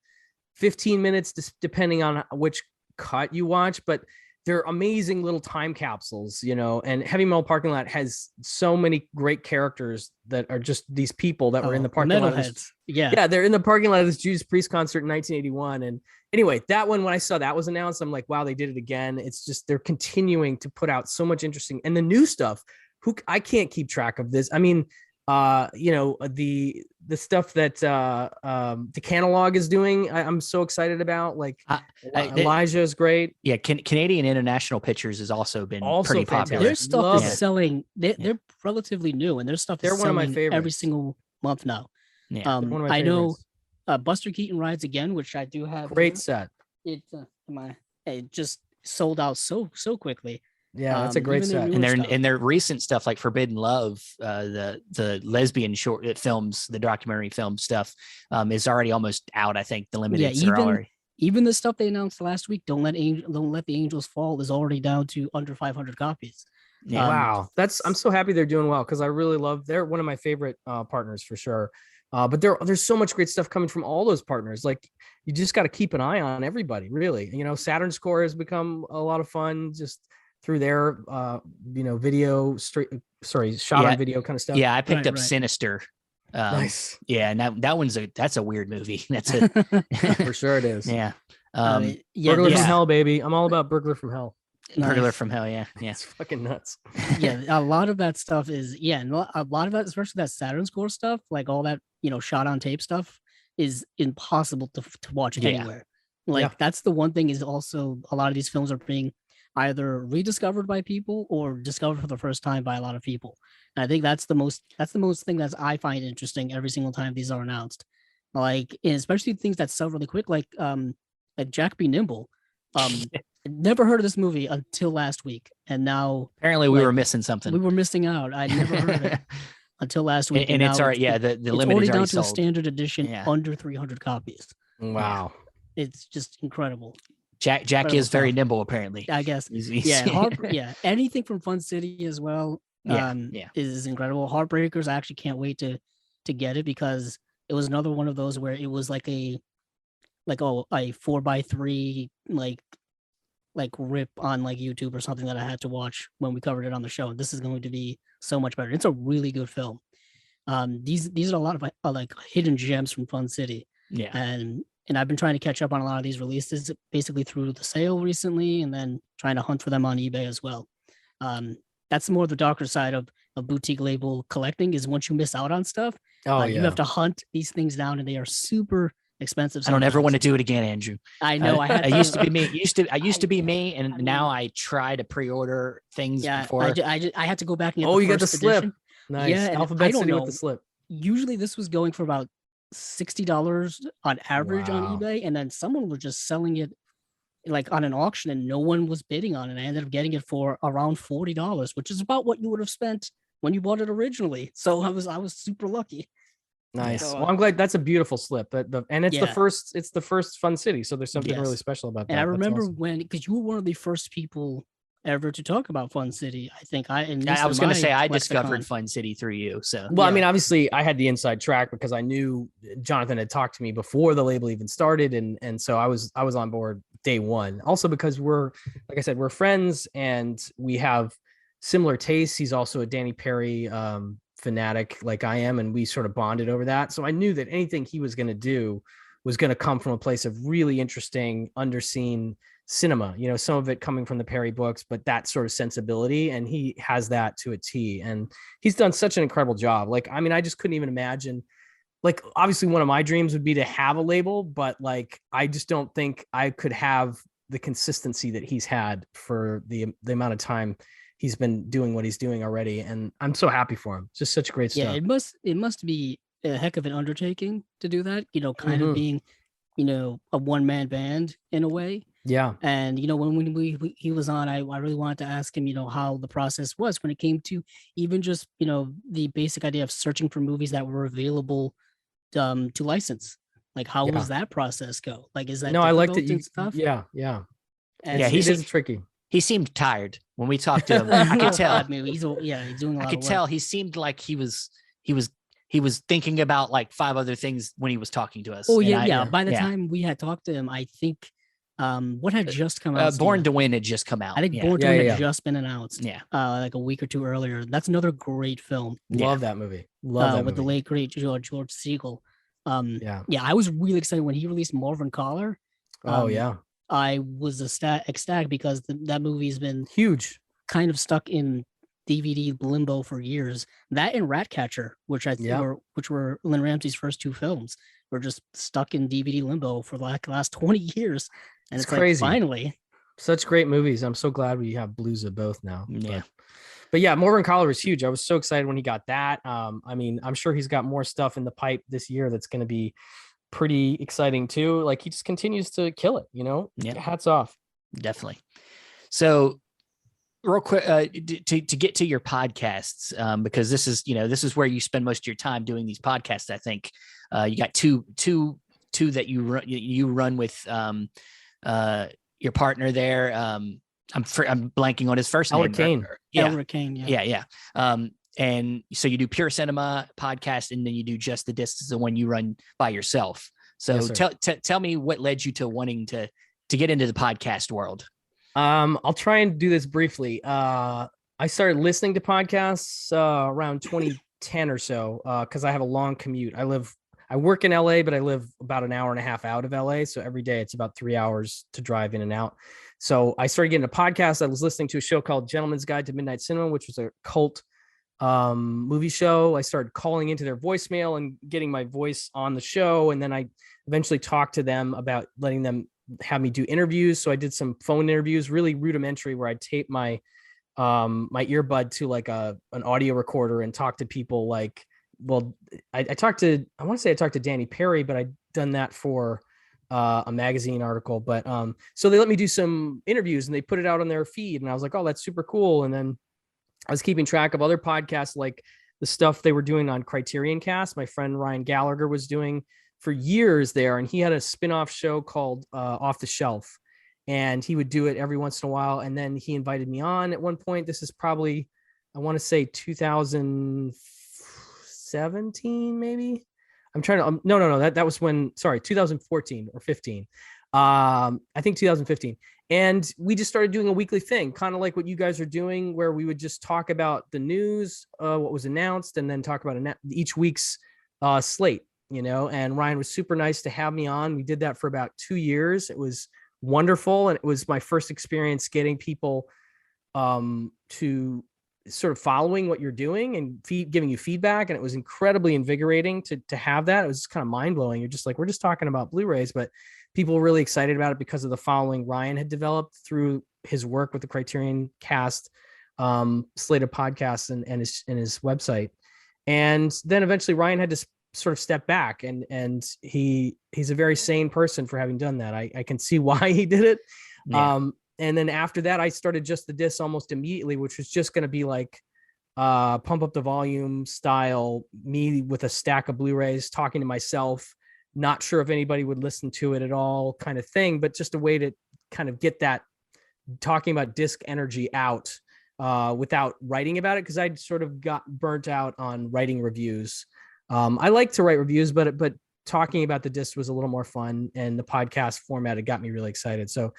15 minutes, depending on which cut you watch, but they're amazing little time capsules, and Heavy Metal Parking Lot has so many great characters that are just these people that were in the parking lot. Yeah, they're in the parking lot of this Judas Priest concert in 1981. And anyway, that one, when I saw that was announced, I'm like, wow, they did it again. It's just, they're continuing to put out so much interesting, and the new stuff, I can't keep track of this. I mean, the stuff that the catalog is doing, I'm so excited about. Like Elijah is great. Yeah, Canadian International Pictures has also been pretty popular. Their stuff is selling. They're relatively new, and their stuff is one of my favorites every single month now. Yeah, I know Buster Keaton Rides Again, which I do have. Great set. It just sold out so quickly. Yeah, that's a great set. And their recent stuff like Forbidden Love, the lesbian short films, the documentary film stuff, is already almost out. I think the limited even the stuff they announced last week, Don't Let the Angels Fall, is already down to under 500 copies. Yeah. Wow, I'm so happy they're doing well, because I really love. They're one of my favorite partners for sure. But there's so much great stuff coming from all those partners. Like, you just got to keep an eye on everybody, really. Saturn Score has become a lot of fun just through their video shot on video kind of stuff. Yeah, I picked up Sinister. Nice. Yeah, and that's a weird movie. That's for sure it is. Yeah. Burglar from Hell, baby. I'm all about Burglar from Hell. Burglar from Hell, yeah. It's fucking nuts. Yeah, a lot of that stuff is and a lot of that, especially that Saturn Score stuff, like all that shot on tape stuff, is impossible to watch anywhere. That's the one thing, is also a lot of these films are being either rediscovered by people or discovered for the first time by a lot of people. And I think that's the most thing that I find interesting every single time these are announced. Like, and especially things that sell really quick, like Jack Be Nimble. Never heard of this movie until last week, and now apparently we were missing something. We were missing out. I never heard of it until last week, and it's all right. Yeah, the limited already down to a standard edition, under 300 copies. Wow, it's just incredible. Jack is very nimble, apparently. I guess. Anything from Fun City as well. Is incredible. Heartbreakers, I actually can't wait to get it, because it was another one of those where it was like a 4x3 like like rip on like YouTube or something that I had to watch when we covered it on the show. This is going to be so much better. It's a really good film. These are a lot of like hidden gems from Fun City. Yeah. And I've been trying to catch up on a lot of these releases basically through the sale recently, and then trying to hunt for them on eBay as well. That's more the darker side of boutique label collecting, is once you miss out on stuff, you have to hunt these things down, and they are super expensive. I don't ever want to do it again, Andrew. I know. I used to be me. I used to be me, and now I try to pre-order things before. I had to go back and get you got the slip. Edition. Nice. Yeah, Alphabet City with the slip. Usually this was going for about $60 on average on eBay, and then someone was just selling it like on an auction, and no one was bidding on it. I ended up getting it for around $40, which is about what you would have spent when you bought it originally. So I was super lucky. Nice. So, well, I'm glad. That's a beautiful slip. And it's the first Fun City, so there's something really special about that. And I remember because you were one of the first people ever to talk about Fun City. I think I was going to say I discovered Fun City through you. So I mean, obviously I had the inside track because I knew Jonathan had talked to me before the label even started, and so I was on board day one. Also because we're, like I said, we're friends and we have similar tastes. He's also a Danny Perry fanatic like I am, and we sort of bonded over that. So I knew that anything he was going to do was going to come from a place of really interesting, underseen cinema, some of it coming from the Perry books, but that sort of sensibility, and he has that to a T, and he's done such an incredible job. Like, I mean, I just couldn't even imagine, like, obviously one of my dreams would be to have a label, but like, I just don't think I could have the consistency that he's had for the amount of time he's been doing what he's doing already. And I'm so happy for him. It's just such great stuff. Yeah, it must be a heck of an undertaking to do that, kind of being, a one-man band in a way. Yeah. And, when he was on, I really wanted to ask him, how the process was when it came to even just, the basic idea of searching for movies that were available to license. Like, how does that process go? Like, is that I liked it. Stuff? Yeah. And he's tricky. He seemed tired when we talked to him. I could tell. He's doing a lot. I could tell he seemed like he was thinking about like 5 other things when he was talking to us. Oh yeah. By the time we had talked to him, I think what had just come out? Born to Win had just come out. I think Born to Win had just been announced. Yeah. Like a week or two earlier. That's another great film. Love that movie. With the late great George Siegel. I was really excited when he released Marvin Collar. I was ecstatic because that movie's been huge, kind of stuck in DVD limbo for years. That and Ratcatcher, which I think were Lynn Ramsey's first 2 films, were just stuck in DVD limbo for like the last 20 years. And it's crazy. Like, finally. Such great movies. I'm so glad we have blues of both now. Yeah. But yeah, Marvin Collar was huge. I was so excited when he got that. I mean, I'm sure he's got more stuff in the pipe this year that's going to be pretty exciting too. Like, he just continues to kill it, Hats off. Definitely. So real quick, to get to your podcasts, because this is where you spend most of your time doing these podcasts. I think you got two that you run with your partner there. I'm blanking on his first name. Elric Kane. Yeah. And so you do Pure Cinema podcast, and then you do Just the Distance, the one you run by yourself. So tell me what led you to wanting to get into the podcast world. I'll try and do this briefly. I started listening to podcasts around 2010 or so because I have a long commute. I work in LA, but I live about an hour and a half out of LA. So every day it's about 3 hours to drive in and out. So I started getting a podcast. I was listening to a show called Gentleman's Guide to Midnight Cinema, which was a cult movie show. I started calling into their voicemail and getting my voice on the show. And then I eventually talked to them about letting them have me do interviews. So I did some phone interviews, really rudimentary, where I'd tape my my earbud to like an audio recorder and talk to people. Like, well, I want to say I talked to Danny Perry, but I'd done that for a magazine article. But so they let me do some interviews and they put it out on their feed, and I was like, oh, that's super cool. And then I was keeping track of other podcasts, like the stuff they were doing on Criterion Cast. My friend Ryan Gallagher was doing for years there, and he had a spin-off show called Off the Shelf, and he would do it every once in a while. And then he invited me on at one point. This is probably, I want to say 2017, maybe. I'm trying to, no. That was when, sorry, 2014 or 15. I think 2015. And we just started doing a weekly thing, kind of like what you guys are doing, where we would just talk about the news, what was announced, and then talk about each week's slate, and Ryan was super nice to have me on. We did that for about 2 years. It was wonderful. And it was my first experience getting people to sort of following what you're doing and giving you feedback. And it was incredibly invigorating to have that. It was kind of mind blowing. You're just like, we're just talking about Blu-rays, but people were really excited about it because of the following Ryan had developed through his work with the Criterion Cast slate of podcasts and his website. And then eventually Ryan had to sort of step back, and he's a very sane person for having done that. I can see why he did it. Yeah. And then after that, I started Just the Disc almost immediately, which was just going to be like pump up the volume style, me with a stack of Blu-rays talking to myself, not sure if anybody would listen to it at all kind of thing, but just a way to kind of get that talking about disc energy out without writing about it, because I'd sort of got burnt out on writing reviews. I like to write reviews, but talking about the disc was a little more fun, and the podcast format, it got me really excited. So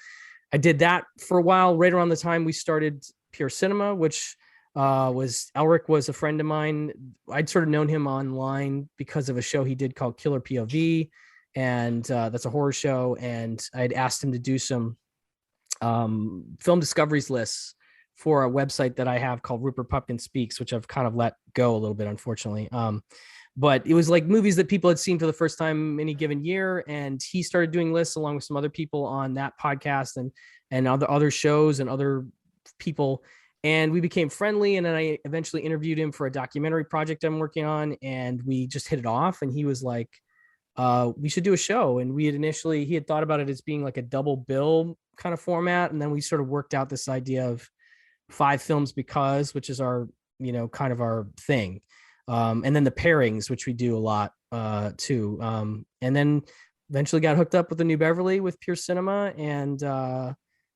I did that for a while. Right around the time we started Pure Cinema, which Elric was a friend of mine. I'd sort of known him online because of a show he did called Killer POV, and that's a horror show. And I'd asked him to do some film discoveries lists for a website that I have called Rupert Pupkin Speaks, which I've kind of let go a little bit, unfortunately. But it was like movies that people had seen for the first time any given year. And he started doing lists along with some other people on that podcast and other shows and other people. And we became friendly. And then I eventually interviewed him for a documentary project I'm working on. And we just hit it off. And he was like, we should do a show. And he had thought about it as being like a double bill kind of format. And then we sort of worked out this idea of 5 films which is our, kind of our thing. And then the pairings, which we do a lot too. And then eventually got hooked up with the New Beverly with Pure Cinema. And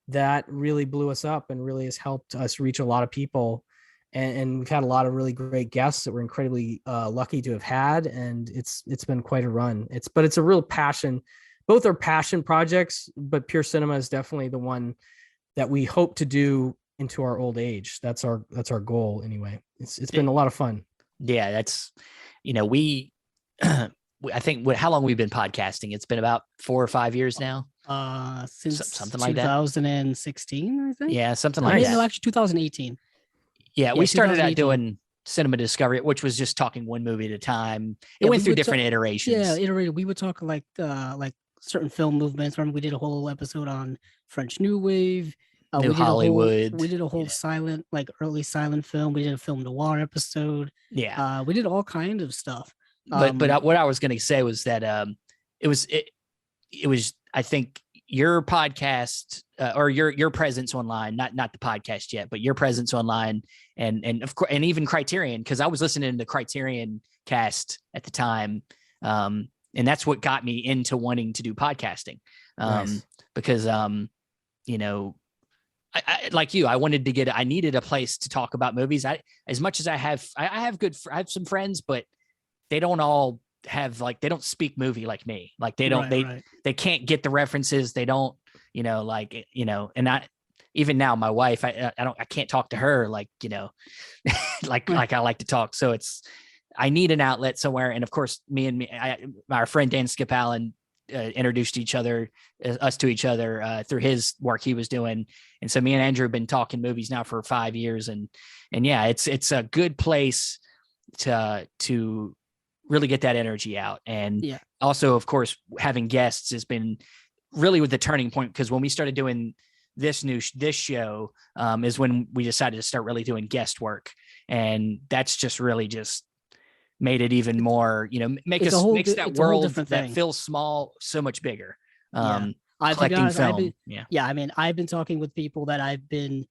that really blew us up and really has helped us reach a lot of people. And we've had a lot of really great guests that we're incredibly lucky to have had. And it's been quite a run. It's a real passion. Both are passion projects, but Pure Cinema is definitely the one that we hope to do into our old age. That's our goal anyway. It's been a lot of fun. Yeah, that's, I think how long we've been podcasting? It's been about 4 or 5 years now. Since something like 2016, I think. Yeah, something like that. No, actually 2018. Yeah, we started out doing Cinema Discovery, which was just talking one movie at a time. It went through different iterations. Yeah, iterated. We would talk like certain film movements. Remember, we did a whole episode on French New Wave. New Hollywood. We did a whole silent, like early silent film. We did a film noir episode. Yeah. We did all kinds of stuff. But what I was going to say was that it was I think your podcast or your presence online, not the podcast yet, but your presence online and of course, and even Criterion, because I was listening to the Criterion Cast at the time, and that's what got me into wanting to do podcasting, nice. Because I like you, I needed a place to talk about movies. As much as I have some friends, but they don't all have they don't speak movie like me. Like they don't, they can't get the references. They don't, and even now my wife, I can't talk to her like I like to talk. So I need an outlet somewhere. And of course our friend Dan Skipallen introduced us to each other through his work he was doing. And so me and Andrew have been talking movies now for 5 years. And yeah, it's a good place to really get that energy out. And also, of course, having guests has been really with the turning point, because when we started doing this show is when we decided to start really doing guest work. And that's just really made it even more, makes that world that feels small so much bigger. Collecting film. I've been talking with people that I've been,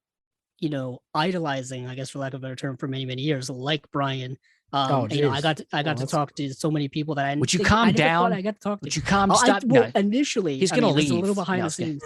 idolizing, I guess, for lack of a better term, for many, many years, like Brian. I got to talk to so many people that would you calm down? I got to talk to. Would you calm? Initially, he's going to leave. A little behind the scenes.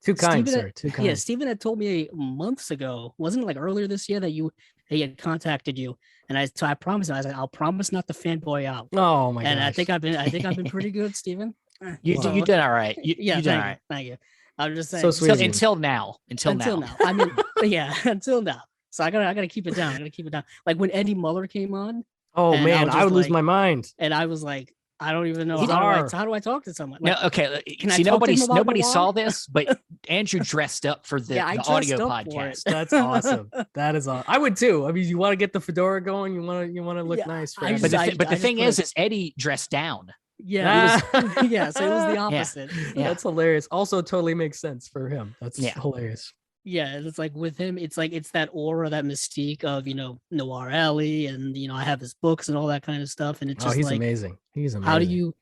Too kind, sir. Too kind. Yeah, Stephen had told me months ago, wasn't it like earlier this year, that he had contacted you, and I promised him, I was like, I'll promise not to fanboy out. Oh my god! And I think I've been pretty good, Stephen. You So, you did all right. You yeah, did all right. thank you. I'm just saying. So sweet of you. Until now. I mean, yeah, until now. So I gotta keep it down. I gotta keep it down. Like when Eddie Muller came on, Oh and man, I would lose my mind. and I was like, I don't even know Bizarre. how do I talk to someone? Like, No, okay. can I See, talk to him about nobody noir? saw this, but Andrew dressed up for the, Yeah, I the dressed audio up for it. podcast. That's awesome. That is awesome. I would too. I mean, you want to get the fedora going. You want to look Yeah, nice. For I everybody. just- But the just thing put is Eddie dressed down. Yeah, Ah. it was, yeah. So it was the opposite. Yeah. That's hilarious. Also, totally makes sense for him. That's Yeah. hilarious. Yeah, and it's like with him, it's like it's that aura, that mystique of Noir Alley, and I have his books and all that kind of stuff, and it's just He's like, amazing. He's amazing. how do you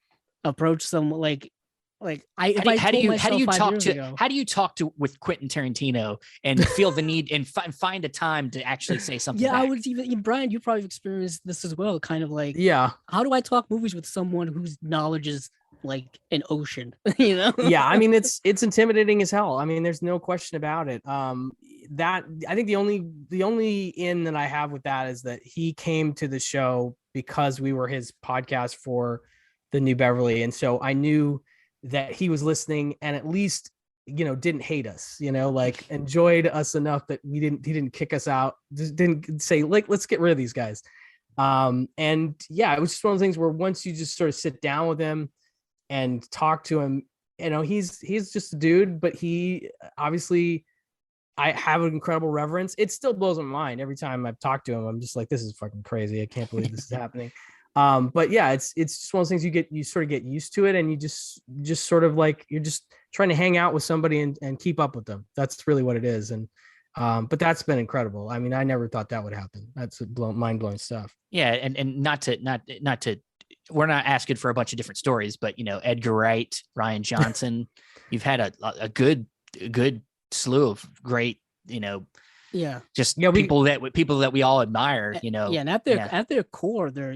approach someone How do you talk to with Quentin Tarantino and feel the need and find a time to actually say something? Yeah, back? I would even Brian, you probably experienced this as well. Kind of like, Yeah. how do I talk movies with someone whose knowledge is like an ocean? Yeah, I mean, it's intimidating as hell. I mean, there's no question about it. That I think the only in that I have with that is that he came to the show because we were his podcast for the New Beverly, and so I knew that he was listening and at least didn't hate us, like enjoyed us enough that he didn't kick us out, just didn't say like let's get rid of these guys. And yeah, it was just one of those things where once you just sort of sit down with him and talk to him, he's just a dude, but he obviously, I have an incredible reverence. It still blows my mind every time I've talked to him. I'm just like, this is fucking crazy. I can't believe this is happening. But yeah, it's just one of those things you sort of get used to it, and you just sort of like, you're just trying to hang out with somebody and keep up with them. That's really what it is. And but that's been incredible. I mean, I never thought that would happen. That's mind blowing stuff. Yeah, and not to we're not asking for a bunch of different stories, but Edgar Wright, Ryan Johnson, you've had a good slew of great, people that we all admire, Yeah, and at their core, they're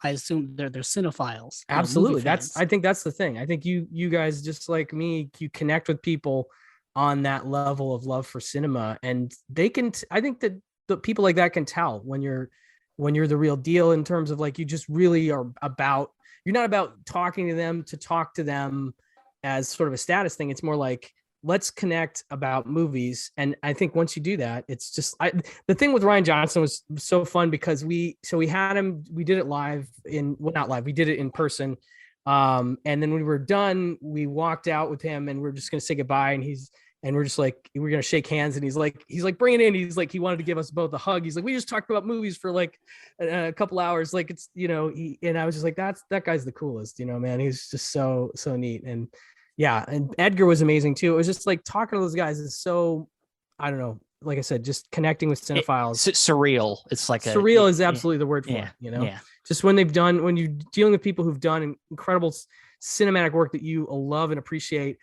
I assume they're cinephiles. Absolutely. I think that's the thing. I think you guys, just like me, you connect with people on that level of love for cinema, and they can I think that the people like that can tell when you're the real deal, in terms of like, you just really are about, you're not about talking to them to talk to them as sort of a status thing. It's more like, let's connect about movies. And I think once you do that, it's just, the thing with Ryan Johnson was so fun because we had him, we did it live not live, we did it in person. And then when we were done, we walked out with him and we're just going to say goodbye. And we're just like, we're going to shake hands. And he's like, bring it in. He's like, he wanted to give us both a hug. He's like, we just talked about movies for like a couple hours. Like it's, and I was just like, that guy's the coolest, man. He's just so neat. And yeah. And Edgar was amazing too. It was just like talking to those guys is so, I don't know, like I said, just connecting with cinephiles. Surreal. It's like surreal is absolutely the word for it, just when you're dealing with people who've done incredible cinematic work that you love and appreciate.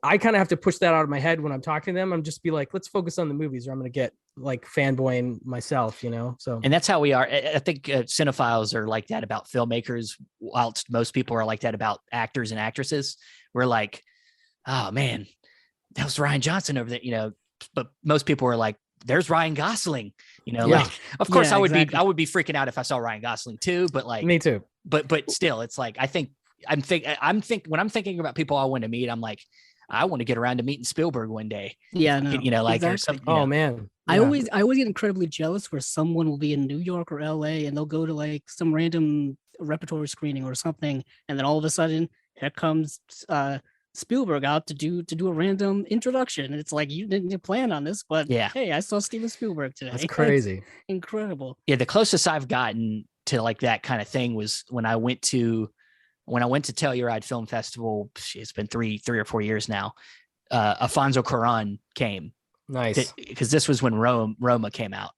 I kind of have to push that out of my head when I'm talking to them. I'm just be like, let's focus on the movies, or I'm going to get like fanboying myself, So, and that's how we are. I think cinephiles are like that about filmmakers, whilst most people are like that about actors and actresses. We're like, oh man, that was Ryan Johnson over there, but most people are like, there's Ryan Gosling, like, of course I would be freaking out if I saw Ryan Gosling too, but like, me too, but still, it's like, when I'm thinking about people I want to meet, I'm like, I want to get around to meeting Spielberg one day. Yeah, no, like exactly. or something. Oh man, yeah. I always get incredibly jealous where someone will be in New York or LA and they'll go to like some random repertory screening or something, and then all of a sudden here comes Spielberg out to do a random introduction. And it's like, you didn't plan on this, but hey, I saw Steven Spielberg today. That's crazy. That's incredible. Yeah, the closest I've gotten to like that kind of thing was when I went to Telluride Film Festival. It's been three or 4 years now. Alfonso Cuarón came. Nice. Because this was when Roma came out,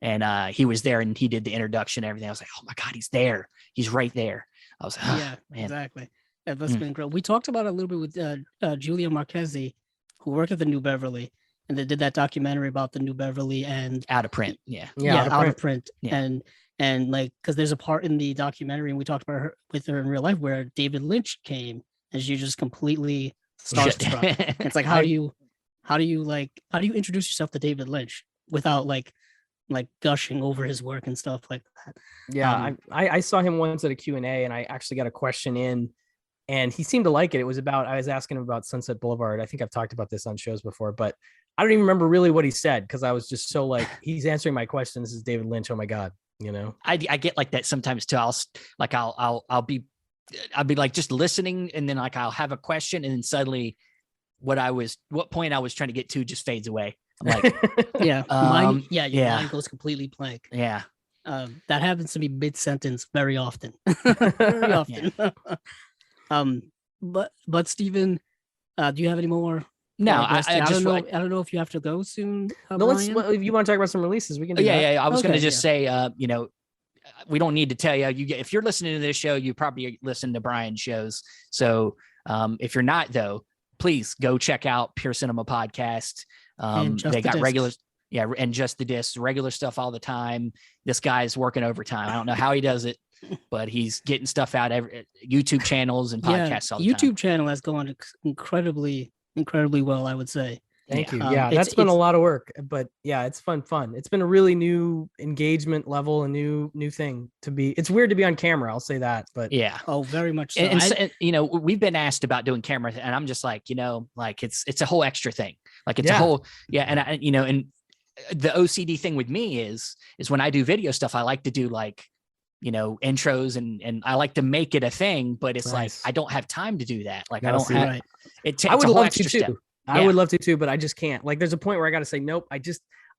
and he was there and he did the introduction and everything. I was like, oh my God, he's there. He's right there. I was like, oh, man. Exactly. That's been great. We talked about it a little bit with Julia Marquezi, who worked at the New Beverly, and they did that documentary about the New Beverly and Out of Print. Out of print. Yeah. And like, because there's a part in the documentary, and we talked about her with her in real life, where David Lynch came and she just completely starstruck. It's like, how do you introduce yourself to David Lynch without like gushing over his work and stuff like that? Yeah, I saw him once at a Q&A, and I actually got a question in and he seemed to like it. It was about, I was asking him about Sunset Boulevard. I think I've talked about this on shows before, but I don't even remember really what he said because I was just so like, he's answering my question. This is David Lynch. Oh my God, you know? I get like that sometimes too. I'll be like just listening, and then like I'll have a question, and then suddenly what point I was trying to get to just fades away. I'm like, your mind goes completely blank. Yeah. That happens to me mid-sentence very often. Very often. But Stephen, do you have any more? No, I don't know. I don't know if you have to go soon. No, if you want to talk about some releases, we can do that. Yeah. I was going to just say, we don't need to tell you. If you're listening to this show, you probably listen to Brian's shows. So if you're not, though, please go check out Pure Cinema Podcast. They got regular, and Just the Discs, regular stuff all the time. This guy's working overtime. I don't know how he does it, but he's getting stuff out every YouTube channels and podcasts all the time. YouTube channel has gone incredibly well, I would say. Thank you. Yeah, that's been a lot of work, but yeah, it's fun. It's been a really new engagement level, a new thing to be. It's weird to be on camera. I'll say that, but yeah. Oh, very much so. And we've been asked about doing camera, and I'm just like, like it's a whole extra thing. Like it's a whole, and and the OCD thing with me is when I do video stuff, I like to do like, intros and I like to make it a thing, but it's like, I don't have time to do that. Like I don't have, I would love to too. I would love to too, but I just can't. Like there's a point where I got to say, nope,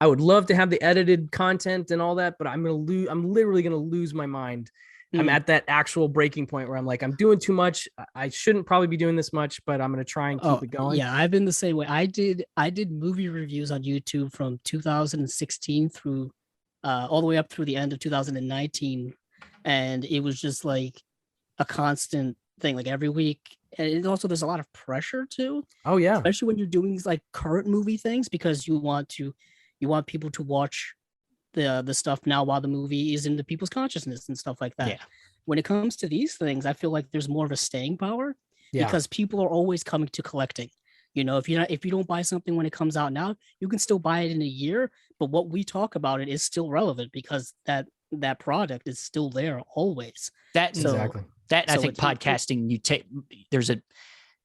I would love to have the edited content and all that, but I'm literally going to lose my mind. I'm at that actual breaking point where I'm like, I'm doing too much. I shouldn't probably be doing this much, but I'm going to try and keep it going. Yeah. I've been the same way. I did movie reviews on YouTube from 2016 through all the way up through the end of 2019. And it was just like a constant thing, like every week. And also there's a lot of pressure too. Oh yeah. Especially when you're doing these like current movie things, because you want people to watch the stuff now while the movie is into people's consciousness and stuff like that. Yeah. When it comes to these things, I feel like there's more of a staying power because people are always coming to collecting. If you don't buy something when it comes out now, you can still buy it in a year, but what we talk about it is still relevant because that product is still there always. I think podcasting,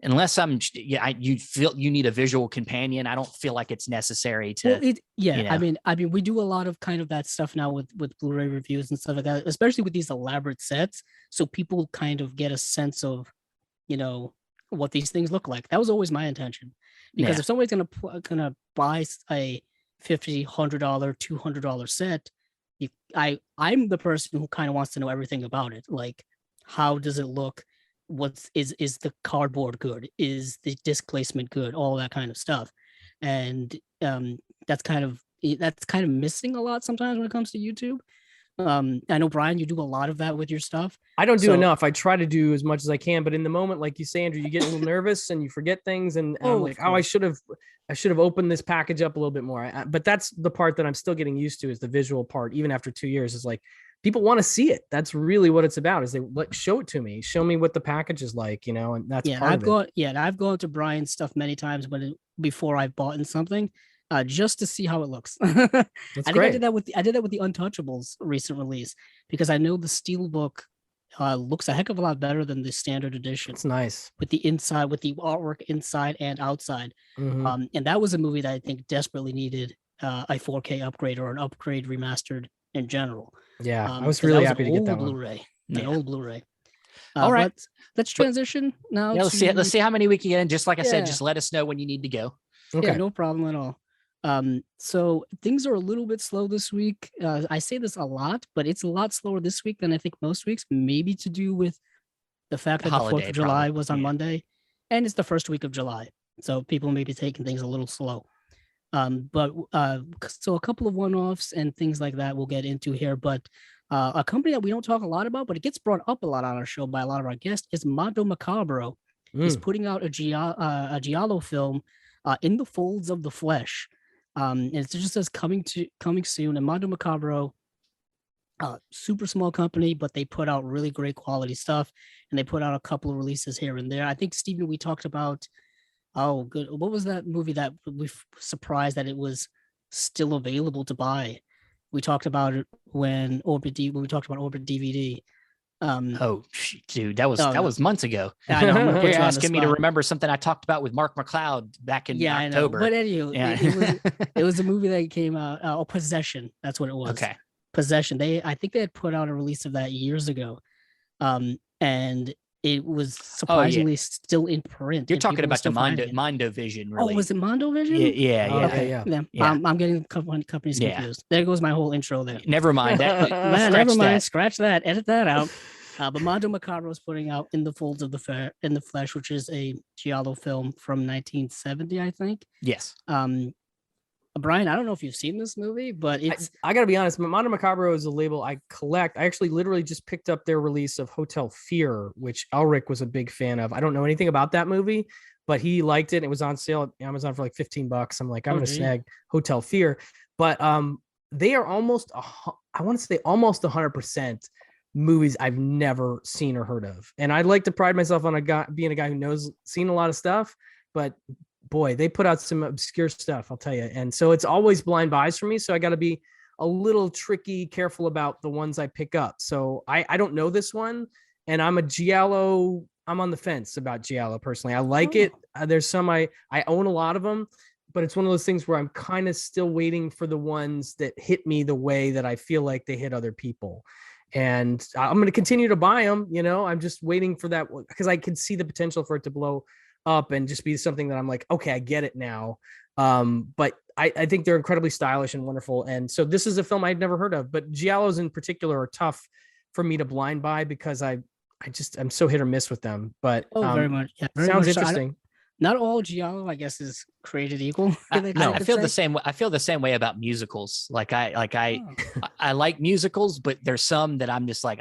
unless you feel you need a visual companion. I don't feel like it's necessary to. I mean, we do a lot of kind of that stuff now with Blu-ray reviews and stuff like that, especially with these elaborate sets. So people kind of get a sense of, what these things look like. That was always my intention, because if somebody's gonna buy a $50, $100, $200 set, I'm the person who kind of wants to know everything about it. Like, how does it look? Is the cardboard good? Is the disc placement good? All that kind of stuff. And that's kind of missing a lot sometimes when it comes to YouTube. I know, Brian, you do a lot of that with your stuff. I don't do enough. I try to do as much as I can, but in the moment, like you say, Andrew, you get a little nervous and you forget things, and I'm like, I should have opened this package up a little bit more. But that's the part that I'm still getting used to, is the visual part. Even after 2 years, is like, people want to see it. That's really what it's about. Is they show it to me, show me what the package is like, and that's part of it. I've gone to Brian's stuff many times before I've bought something, just to see how it looks. That's great. I did that with the Untouchables recent release, because I know the Steelbook looks a heck of a lot better than the standard edition. It's nice with the artwork inside and outside. Mm-hmm. And that was a movie that I think desperately needed a 4K upgrade, or an upgrade remastered in general. Yeah, I was really happy to get that Blu-ray, an old Blu-ray. All right, let's transition now. Yeah, let's see how many we can get in. Just like I said, just let us know when you need to go. Okay. Yeah, no problem at all. So things are a little bit slow this week. I say this a lot, but it's a lot slower this week than I think most weeks, maybe to do with the fact that the 4th of July was on Monday, and it's the first week of July. So people may be taking things a little slow. So a couple of one-offs and things like that we'll get into here, but a company that we don't talk a lot about, but it gets brought up a lot on our show by a lot of our guests, is Mondo Macabro. He's putting out a giallo film, In the Folds of the Flesh. And it just says coming soon. And Mondo Macabro, super small company, but they put out really great quality stuff, and they put out a couple of releases here and there. I think, Stephen, we talked about, good. What was that movie that we were surprised that it was still available to buy? We talked about it when we talked about Orbit DVD. Oh, dude, that was months ago. I know. I'm gonna put You're you on the asking me to spot. remember something I talked about with Mark McCloud back in Yeah, I know. October. But anyway, Yeah. it was a movie that came out. Possession. That's what it was. Okay. Possession. I think they had put out a release of that years ago, and it was Oh yeah, surprisingly still in print. you're and talking people were about the still finding it. Mondo Vision, Oh, really? was it Mondo Vision? Yeah, yeah, Oh, yeah. Okay. yeah. Yeah. I'm getting companies Yeah. confused. There goes my whole intro there. Never mind that. Man, Scratch never mind. that. Scratch that. Edit that out. But Mondo Macabro is putting out In the Folds of the in the Flesh, which is a giallo film from 1970, I think. Yes. Brian, I don't know if you've seen this movie, but it's I gotta be honest, Mondo Macabro is a label I collect. I actually literally just picked up their release of Hotel Fear, which Elric was a big fan of. I don't know anything about that movie, but he liked it. It was on sale at Amazon for like $15. I'm like, I'm gonna snag Hotel Fear. But they are almost I want to say almost 100% movies I've never seen or heard of. And I'd like to pride myself on being a guy who seen a lot of stuff, but boy, they put out some obscure stuff, I'll tell you. And so it's always blind buys for me. So I got to be a little tricky, careful about the ones I pick up. So I don't know this one. And I'm on the fence about Giallo personally. I like it. There's some, I own a lot of them, but it's one of those things where I'm kind of still waiting for the ones that hit me the way that I feel like they hit other people. And I'm going to continue to buy them. I'm just waiting for that because I can see the potential for it to blow up and just be something that I'm like, okay, I get it now. But I think they're incredibly stylish and wonderful. And so this is a film I'd never heard of, but giallos in particular are tough for me to blind buy because I'm so hit or miss with them. But very much. Yeah, very sounds much interesting. Not all giallo, I guess, is created equal. No, I feel the same way. I feel the same way about musicals. I like musicals, but there's some that I'm just like,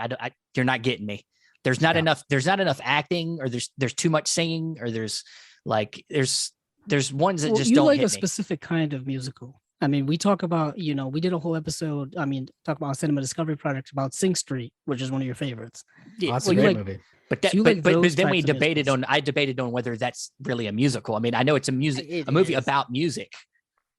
you're not getting me. There's not enough. There's not enough acting, or there's too much singing, or there's ones that just don't like hit a specific kind of musical. I mean, we talk about, we did a whole episode. I mean, talk about Cinema Discovery Project about Sing Street, which is one of your favorites. Yeah, that's a great movie. But then we debated on. I debated on whether that's really a musical. I mean, I know it's a movie about music,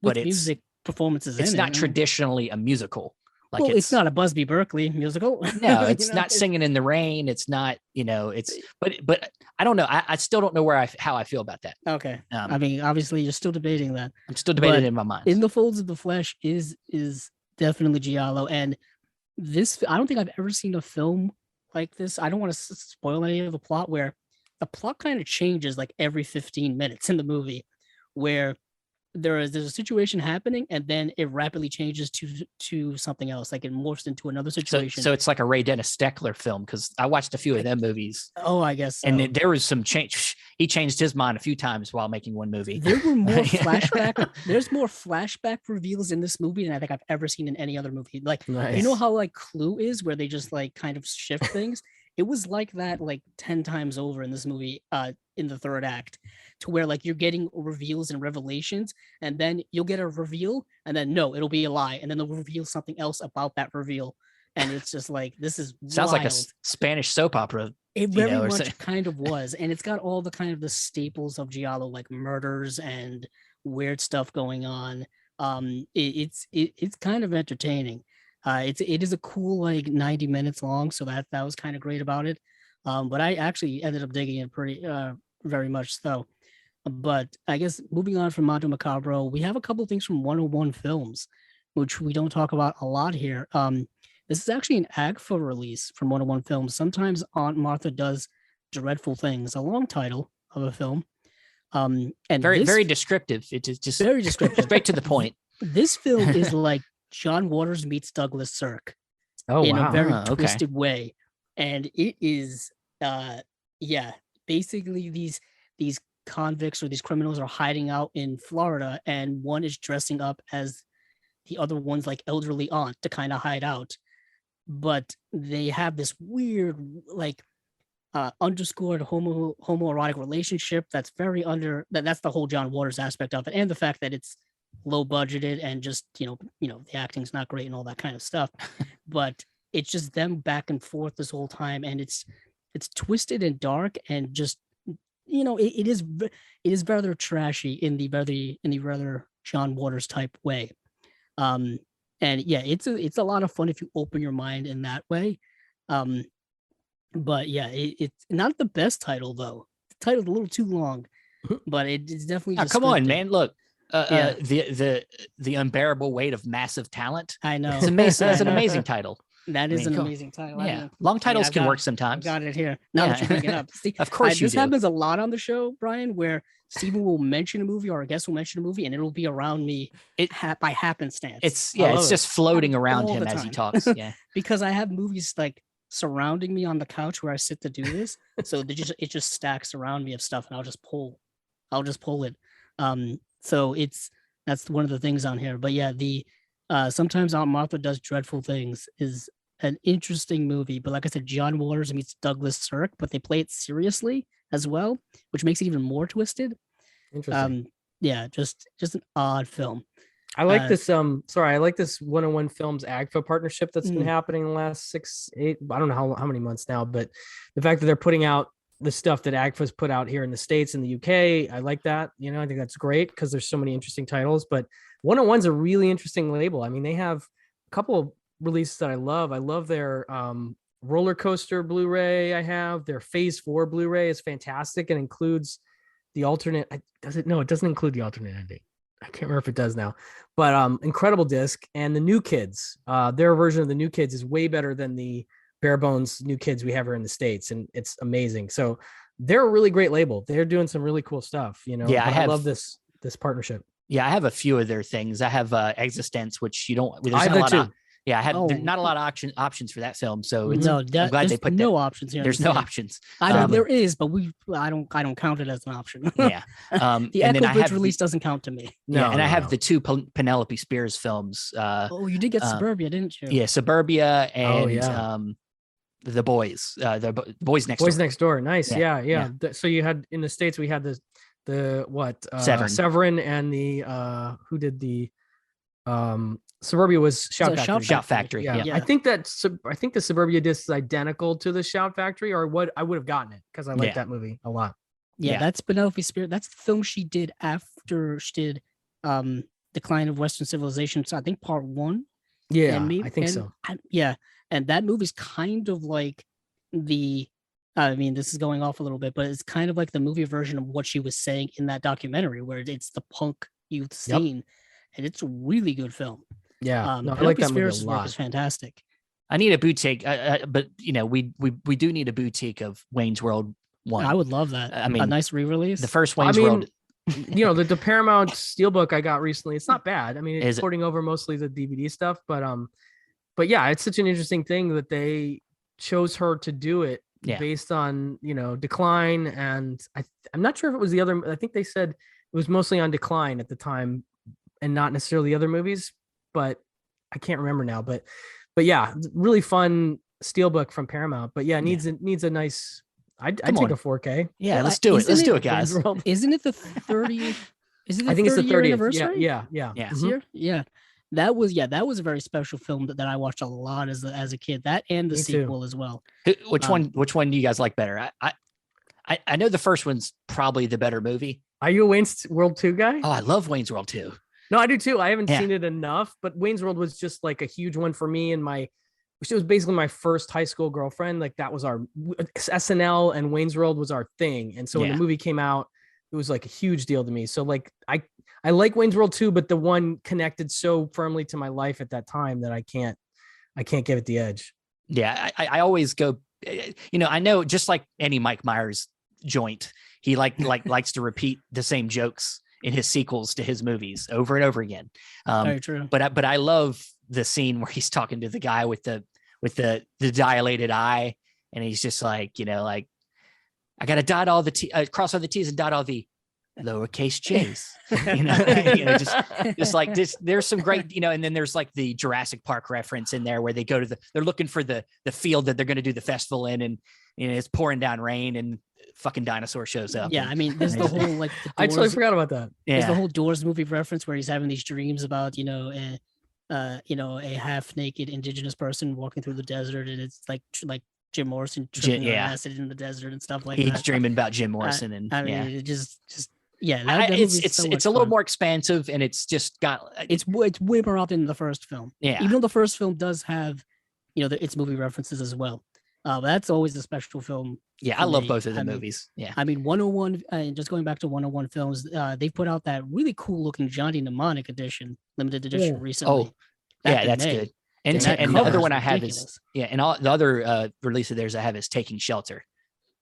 but it's music performances. It's not traditionally a musical. Like it's not a Busby Berkeley musical. No, it's not Singing in the Rain. It's not. But I don't know. I still don't know how I feel about that. Okay. I mean, obviously, you're still debating that. I'm still debating in my mind. In the Folds of the Flesh is definitely giallo, and this I don't think I've ever seen a film like this. I don't want to spoil any of the plot, where the plot kind of changes like every 15 minutes in the movie, where there's a situation happening and then it rapidly changes to something else, like it morphs into another situation. So it's like a Ray Dennis Steckler film, because I watched a few of them movies. Oh, I guess so. And there was some change. He changed his mind a few times while making one movie. There were more flashback. There's more flashback reveals in this movie than I think I've ever seen in any other movie. Like, nice. You know how like Clue is, where they just like kind of shift things? It was like that like 10 times over in this movie, in the third act, to where like you're getting reveals and revelations, and then you'll get a reveal, and then no, it'll be a lie, and then they'll reveal something else about that reveal, and it's just like, this is sounds wild. Like a Spanish soap opera. It very much kind of was, and it's got all the kind of the staples of giallo, like murders and weird stuff going on. It's kind of entertaining. It is a cool like 90 minutes long, so that was kind of great about it. But I actually ended up digging it pretty very much so. But I guess moving on from Mondo Macabro, we have a couple of things from 101 Films, which we don't talk about a lot here. This is actually an AGFA release from 101 Films. Sometimes Aunt Martha Does Dreadful Things, a long title of a film. And very descriptive. It's just very descriptive, straight to the point. This film is like John Waters meets Douglas Sirk in a very twisted way. And it is, basically these convicts or these criminals are hiding out in Florida, and one is dressing up as the other one's like elderly aunt to kind of hide out. But they have this weird, like, underscored homoerotic relationship that's very that's the whole John Waters aspect of it, and the fact that it's low budgeted and just the acting's not great and all that kind of stuff. But it's just them back and forth this whole time, and it's twisted and dark, and just it is rather trashy in the rather John Waters type way. And yeah, it's a lot of fun if you open your mind in that way. But yeah, it's not the best title though. The title's a little too long, but it's definitely just come on, scripted. man. Look, Yeah. the unbearable weight of massive talent. I know. It's amazing. It's I an know. amazing title. That is mean, an cool. amazing title. Yeah, long titles I've can got- work sometimes. I've got it here. Now that you bring it up. See, Of course you this do. happens a lot on the show, Brian, where Steven will mention a movie or a guest will mention a movie and it'll be around me by happenstance. It's I love it's it. just floating around all him the as he time. talks. Yeah. because I have movies like surrounding me on the couch where I sit to do this. So it just stacks around me of stuff and I'll just pull it. So that's one of the things on here. But yeah, the sometimes Aunt Martha Does Dreadful Things is an interesting movie. But like I said, John Waters meets Douglas Sirk, but they play it seriously as well, which makes it even more twisted. Interesting. Yeah, just an odd film. I like this. I like this 101 Films AGFA partnership that's been Mm. happening in the last 6, 8. I don't know how many months now, but the fact that they're putting out the stuff that AGFA's put out here in the States and the UK, I like that. You know, I think that's great because there's so many interesting titles. But 101's a really interesting label. I mean, they have a couple of releases that I love. I love their Roller Coaster Blu-ray. I have their Phase 4 Blu-ray is fantastic and includes the alternate. It doesn't include the alternate ending. I can't remember if it does now, but incredible disc. And the New Kids, their version of the New Kids is way better than the bare bones New Kids we have here in the States, and it's amazing. So they're a really great label. They're doing some really cool stuff. You know, Yeah, I love this partnership. Yeah, I have a few of their things. I have Existence, which you don't. There's I not do a lot too. of. Yeah, I have there's Oh. not a lot of options for that film. So it's, No, I'm glad they there's put no that. options here. There's no options. I know there is, but I don't count it as an option. Yeah. The and Echo then I Bridge have release doesn't count to me. I have the two Penelope Spears films. Oh, you did get Suburbia, didn't you? Yeah, Suburbia and yeah. The Boys. The Boys Next Boys Door. Next Door. Nice. Yeah, Yeah. So you had in the States, we had the what? Severin and the who did the Suburbia was Shout Factory. Shout Factory. Yeah. I think the Suburbia disc is identical to the Shout Factory, or what I would have gotten it because I like that movie a lot. Yeah, that's Penelope Spears. That's the film she did after she did Decline of Western Civilization. So I think part 1. Yeah, and I think so. And that movie's kind of like I mean, this is going off a little bit, but it's kind of like the movie version of what she was saying in that documentary, where it's the punk youth scene, and it's a really good film. Yeah, I like Penelope that movie a Spears' work lot. is fantastic. I need a boutique, but you know, we do need a boutique of Wayne's World 1. I would love that. I mean, a nice re-release. The first Wayne's World. You know, the Paramount Steelbook I got recently, it's not bad. I mean, it's porting over mostly the DVD stuff, but yeah, it's such an interesting thing that they chose her to do it based on, you know, Decline. And I'm not sure if it was the other, I think they said it was mostly on Decline at the time and not necessarily the other movies, but I can't remember now, but yeah, really fun Steelbook from Paramount, but yeah, it needs a nice, I'd take a 4K. Yeah, let's do it. Let's do it, guys. Isn't it the 30th? Is it the I think it's the 30th anniversary? Yeah. This year? Yeah. That was a very special film that I watched a lot as a kid. That and the sequel as well. Which one do you guys like better? I know the first one's probably the better movie. Are you a Wayne's World 2 guy? Oh, I love Wayne's World 2. No, I do too. I haven't seen it enough, but Wayne's World was just like a huge one for me, and it was basically my first high school girlfriend. Like that was our SNL, and Wayne's World was our thing. And so when the movie came out, it was like a huge deal to me. So like I like Wayne's World 2, but the one connected so firmly to my life at that time that I can't give it the edge. Yeah, I always go, you know, I know just like any Mike Myers joint, he likes to repeat the same jokes in his sequels to his movies over and over again. Very true. But I love the scene where he's talking to the guy with the dilated eye, and he's just like, you know, like, I got to dot all the cross all the T's and dot all the lowercase J's. you know, just like this. There's some great, you know, and then there's like the Jurassic Park reference in there where they go to they're looking for the field that they're going to do the festival in, and you know, it's pouring down rain, and fucking dinosaur shows up. Yeah, I mean, there's the whole like. I totally forgot about that. There's the whole Doors movie reference where he's having these dreams about, you know, a half naked indigenous person walking through the desert, and it's like Jim Morrison tripping on acid in the desert and stuff like that. He's dreaming about Jim Morrison, and I mean, it just it's a little more expansive, and it's just got it's way more out than the first film. Yeah, even though the first film does have, you know, its movie references as well. That's always a special film. Yeah, I love both of the movies. Yeah. I mean, 101, and just going back to 101 films, they put out that really cool looking Johnny Mnemonic edition, limited edition recently. Oh, yeah, that's good. And the other one I have is and all the other release of theirs I have is Taking Shelter.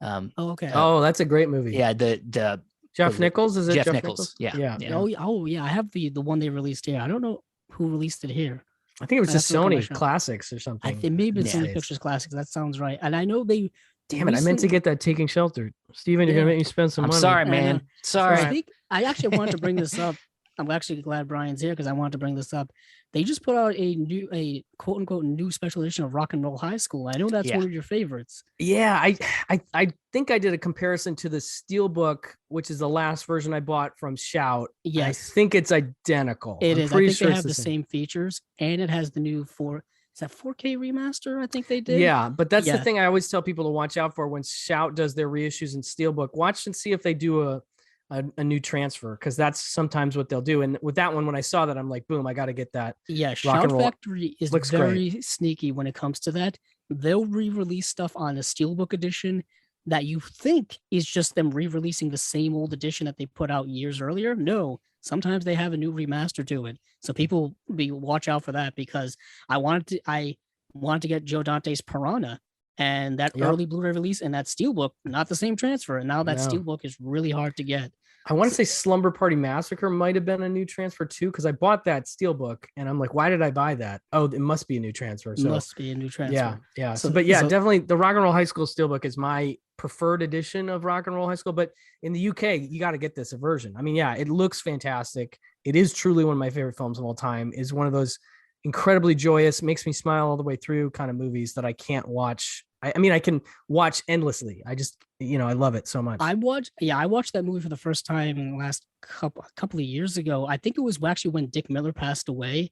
Okay. That's a great movie. Yeah, the Jeff Nichols, is it Jeff Nichols? Yeah. Oh yeah, I have the one they released here. I don't know who released it here. I think it was just Sony Classics or something. It may have been Sony Pictures Classics. That sounds right. And I know they. Damn it! I meant to get that Taking Shelter. Steven, you're gonna make me spend some money. I'm sorry, man. Sorry. I actually wanted to bring this up. I'm actually glad Brian's here because I wanted to bring this up. They just put out a quote unquote new special edition of Rock and Roll High School. I know that's one of your favorites. Yeah, I think I did a comparison to the Steelbook, which is the last version I bought from Shout. Yes, I think it's identical. It is. I think they have the same features, and it has the new 4K remaster? I think they did. Yeah, but that's the thing I always tell people to watch out for when Shout does their reissues in Steelbook. Watch and see if they do a new transfer, because that's sometimes what they'll do. And with that one, when I saw that, I'm like, boom, I got to get that. Yeah, Shout Factory is very sneaky when it comes to that. They'll re-release stuff on a Steelbook edition that you think is just them re-releasing the same old edition that they put out years earlier. No, sometimes they have a new remaster to it. So people watch out for that, because I wanted to get Joe Dante's Piranha, and that early Blu-ray release and that Steelbook, not the same transfer. And now that Steelbook is really hard to get. I want to say Slumber Party Massacre might have been a new transfer too, because I bought that Steelbook and I'm like, why did I buy that? Oh, it must be a new transfer. So, it must be a new transfer. Yeah. So definitely the Rock and Roll High School Steelbook is my preferred edition of Rock and Roll High School. But in the UK, you got to get this version. I mean, yeah, it looks fantastic. It is truly one of my favorite films of all time. Is one of those incredibly joyous, makes me smile all the way through kind of movies that I can't watch. I mean, I can watch endlessly. I just, I love it so much. I watched that movie for the first time in the last couple of years ago. I think it was actually when Dick Miller passed away.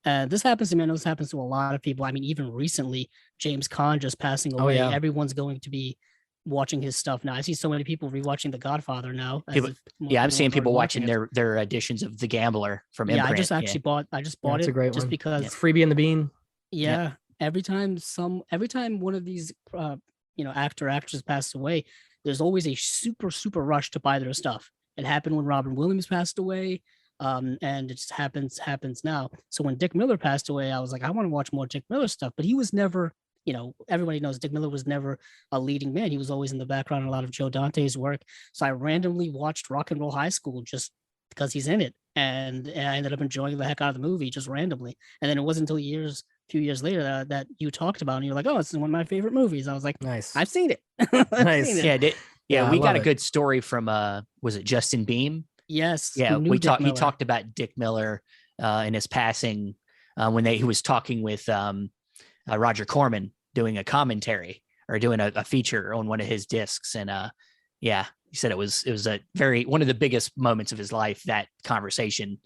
This happens to me. I know this happens to a lot of people. I mean, even recently, James Caan just passing away. Oh, yeah. Everyone's going to be watching his stuff now. I see so many people rewatching The Godfather now. I'm seeing people watching their editions of The Gambler from Imprint. I just actually bought it. It's a great just one. Because Freebie and the Bean. Yeah. Every time one of these actors passes away, there's always a super rush to buy their stuff. It happened when Robin Williams passed away, and it just happens now. So when Dick Miller passed away, I was like, I want to watch more Dick Miller stuff, but he was never, everybody knows Dick Miller was never a leading man. He was always in the background in a lot of Joe Dante's work. So I randomly watched Rock and Roll High School just because he's in it, and I ended up enjoying the heck out of the movie just randomly. And then it wasn't until few years later that you talked about, and you're like, oh, this is one of my favorite movies. I was like, nice, I've seen it. Nice. Seen it. We got a good story from was it Justin Beam? Yes. Yeah, he talked about Dick Miller and his passing when he was talking with Roger Corman, doing a commentary or doing a feature on one of his discs. And he said it was one of the biggest moments of his life, that conversation.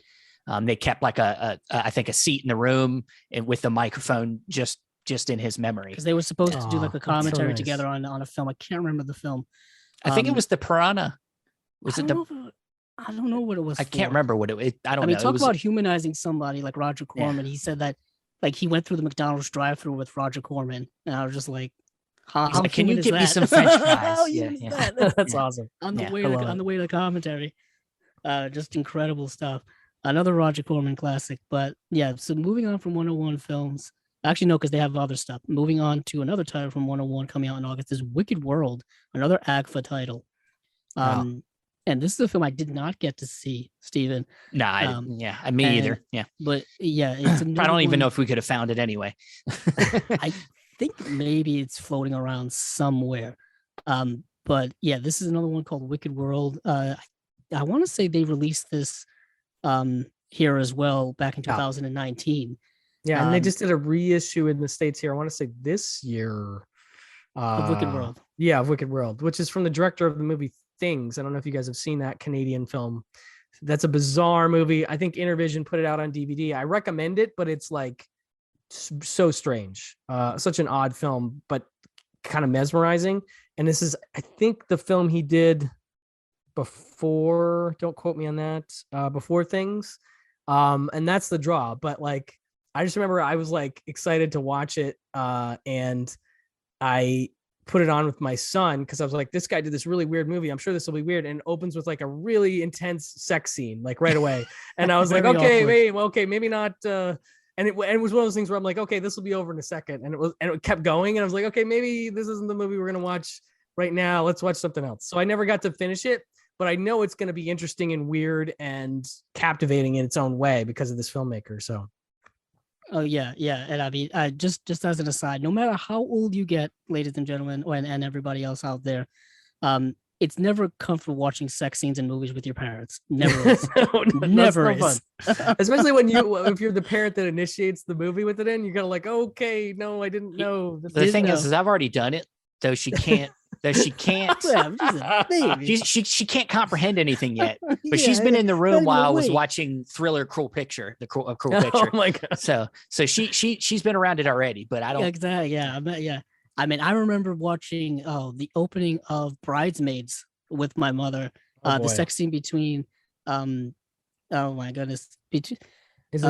They kept like I think a seat in the room and with the microphone just in his memory, because they were supposed to do like a commentary together on a film. I can't remember the film. I think it was the Piranha. I don't know what it was. I can't remember what it. I don't know. Talk about humanizing somebody like Roger Corman. He said that like he went through the McDonald's drive-through with Roger Corman, and I was just like, how can you give me some French fries? That's awesome. On the way to the commentary, just incredible stuff. Another Roger Corman classic. But yeah, so moving on from 101 films. Actually, no, because they have other stuff. Moving on to another title from 101 coming out in August is Wicked World, another AGFA title. And this is a film I did not get to see, Steven. Nah, me either. Yeah. But yeah, it's I don't even know if we could have found it anyway. I think maybe it's floating around somewhere. But yeah, this is another one called Wicked World. I want to say they released this here as well back in 2019. Yeah, and they just did a reissue in the States here. I want to say this year. Of Wicked World. Yeah, of Wicked World, which is from the director of the movie Things. I don't know if you guys have seen that Canadian film. That's a bizarre movie. I think Intervision put it out on DVD. I recommend it, but it's like so strange. Such an odd film, but kind of mesmerizing. And this is, I think, the film he did before, don't quote me on that, before Things. And that's the draw. But like, I just remember I was like excited to watch it. And I put it on with my son because I was like, this guy did this really weird movie. I'm sure this will be weird. And it opens with like a really intense sex scene, like right away. And I was like, okay, maybe not. And it was one of those things where I'm like, okay, this will be over in a second. And it kept going. And I was like, okay, maybe this isn't the movie we're going to watch right now. Let's watch something else. So I never got to finish it, but I know it's going to be interesting and weird and captivating in its own way because of this filmmaker. So. Oh yeah. And I mean, just as an aside, no matter how old you get, ladies and gentlemen, and everybody else out there, it's never comfortable watching sex scenes in movies with your parents. Never is. Never is. Especially if you're the parent that initiates the movie with it in, you're gonna like, okay, no, I didn't know. The thing is I've already done it, though she can't. She can't comprehend anything yet, but she's been in the room while I was watching Thriller Cruel Picture, the Cruel Picture. Oh my God. So she's been around it already, but I don't. Exactly. Yeah. I mean, I remember watching the opening of Bridesmaids with my mother. The sex scene between oh my goodness. Is it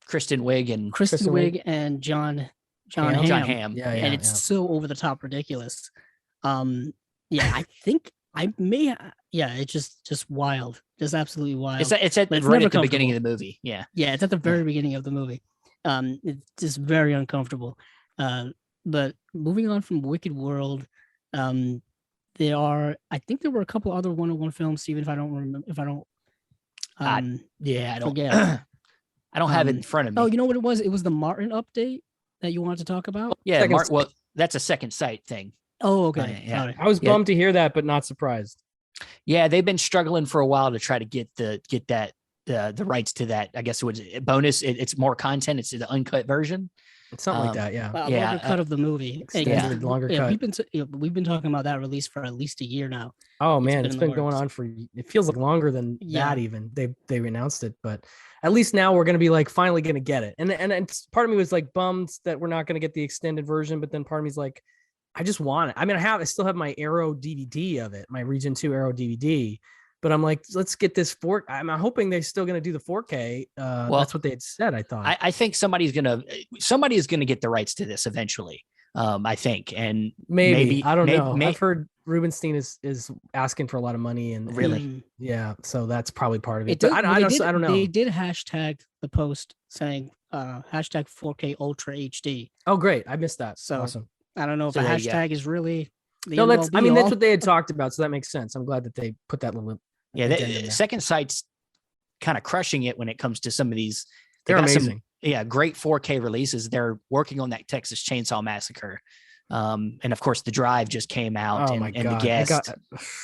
Kristen Wiig and John Hamm. Yeah. And it's so over the top ridiculous. I think I may. It's just wild, just absolutely wild. It's at the beginning of the movie. Yeah, it's at the very beginning of the movie. It's just very uncomfortable. But moving on from Wicked World, I think there were a couple other 101 films, Steven, if I don't remember, I don't forget. I don't have it in front of me. Oh, you know what it was? It was the Martin update that you wanted to talk about. Yeah, well, that's a Second Sight thing. Oh, okay. Yeah. I was bummed to hear that, but not surprised. Yeah, they've been struggling for a while to try to get that the rights to that. I guess it was a bonus. It's more content. It's the uncut version. It's something like that. Yeah. A longer cut of the movie. Extended, longer cut. We've been talking about that release for at least a year now. Oh man, it's been going on it feels like longer than that even. They announced it, but at least now we're going to be like finally going to get it. And part of me was like bummed that we're not going to get the extended version, but then part of me is like, I just want it. I mean, I still have my Arrow DVD of it, my Region 2 Arrow DVD, but I'm like, let's get this I'm hoping they're still going to do the 4K. That's what they had said. I thought. I think somebody is going to get the rights to this eventually. I think, and maybe I don't know. I've heard Rubenstein is asking for a lot of money, and really, yeah. So that's probably part of it. But I don't know. They did hashtag the post saying hashtag 4K Ultra HD. Oh, great! I missed that. So awesome. I don't know if a hashtag is really. That's what they had talked about, so that makes sense. I'm glad that they put that little. Yeah, Second Sight's kind of crushing it when it comes to some of these. They're amazing. Great 4K releases. They're working on that Texas Chainsaw Massacre, and of course, The Drive just came out, and The Guest.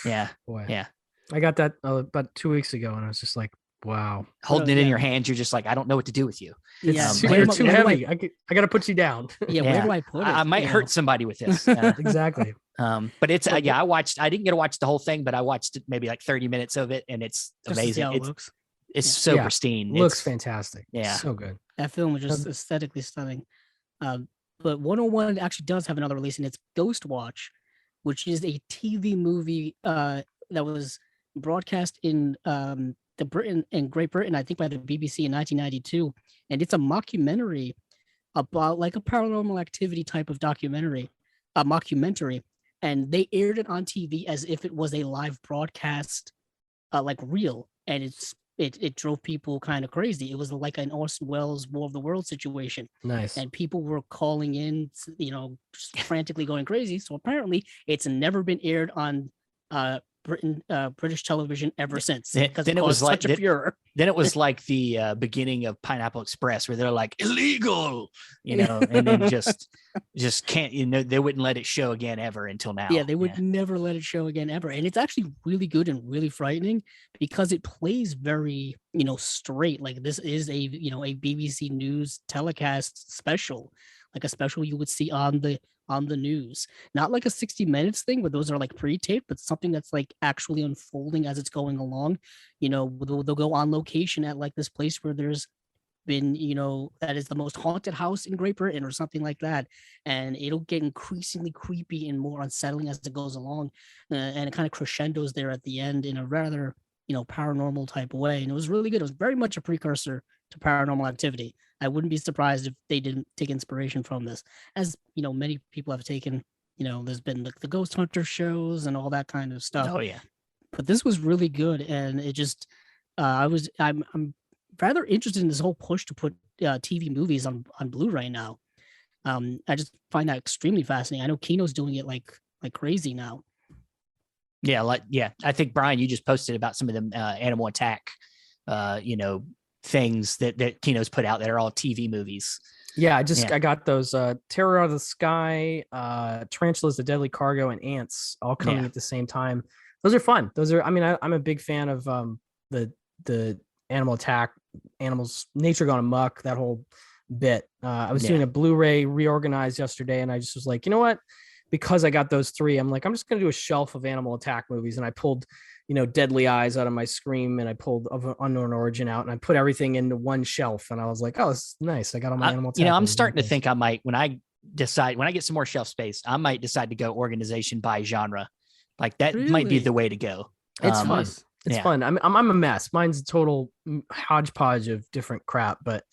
I got that about 2 weeks ago, and I was just like, wow. Holding it in your hands, you're just like, I don't know what to do with you. You're too heavy. I got to put you down. Where do I put it? I might hurt somebody with this. Exactly. But it's I didn't get to watch the whole thing, but I watched maybe like 30 minutes of it, and it's amazing. It's so pristine. Looks fantastic. Yeah. So good. That film was just aesthetically stunning. But 101 actually does have another release, and it's Ghost Watch, which is a TV movie that was broadcast in Great Britain, I think by the BBC in 1992. And it's a mockumentary about like a paranormal activity type of mockumentary. And they aired it on TV as if it was a live broadcast, like real. And it drove people kind of crazy. It was like an Orson Welles War of the Worlds situation. Nice. And people were calling in, just frantically going crazy. So apparently it's never been aired on British television ever since. Then it was like such a furor. Then it was like the beginning of Pineapple Express, where they're like illegal, and then just can't, they wouldn't let it show again ever until now. Yeah, they would never let it show again ever. And it's actually really good and really frightening because it plays very, straight. Like this is a BBC News telecast special, like a special you would see on the news, not like a 60 Minutes thing where those are like pre-taped, but something that's like actually unfolding as it's going along. They'll go on location at like this place where there's been, that is the most haunted house in Great Britain or something like that. And it'll get increasingly creepy and more unsettling as it goes along. And it kind of crescendos there at the end in a rather, paranormal type of way. And it was really good. It was very much a precursor to Paranormal Activity. I wouldn't be surprised if they didn't take inspiration from this, as many people have taken there's been the Ghost Hunter shows and all that kind of stuff. Oh yeah. But this was really good, and it just I'm rather interested in this whole push to put TV movies on Blu-ray now. I just find that extremely fascinating. I know Kino's doing it like crazy now. Yeah, I think Brian, you just posted about some of them Animal Attack, things that Kino's put out that are all TV movies. Yeah, I got those Terror Out of the Sky, Tarantulas, The Deadly Cargo, and Ants all coming at the same time. Those are fun. I'm a big fan of the Animal Attack, Animals, Nature Gone Amok, that whole bit. I was doing a Blu-ray reorganized yesterday, and I just was like, you know what? Because I got those three, I'm like, I'm just going to do a shelf of Animal Attack movies. And I pulled, Deadly Eyes out of my Scream, and I pulled of Unknown Origin out, and I put everything into one shelf. And I was like, oh, it's nice. I got all my Animal Attack. I'm starting to think I might, when I get some more shelf space, I might decide to go organization by genre. Like that might be the way to go. It's fun. It's fun. I'm a mess. Mine's a total hodgepodge of different crap, but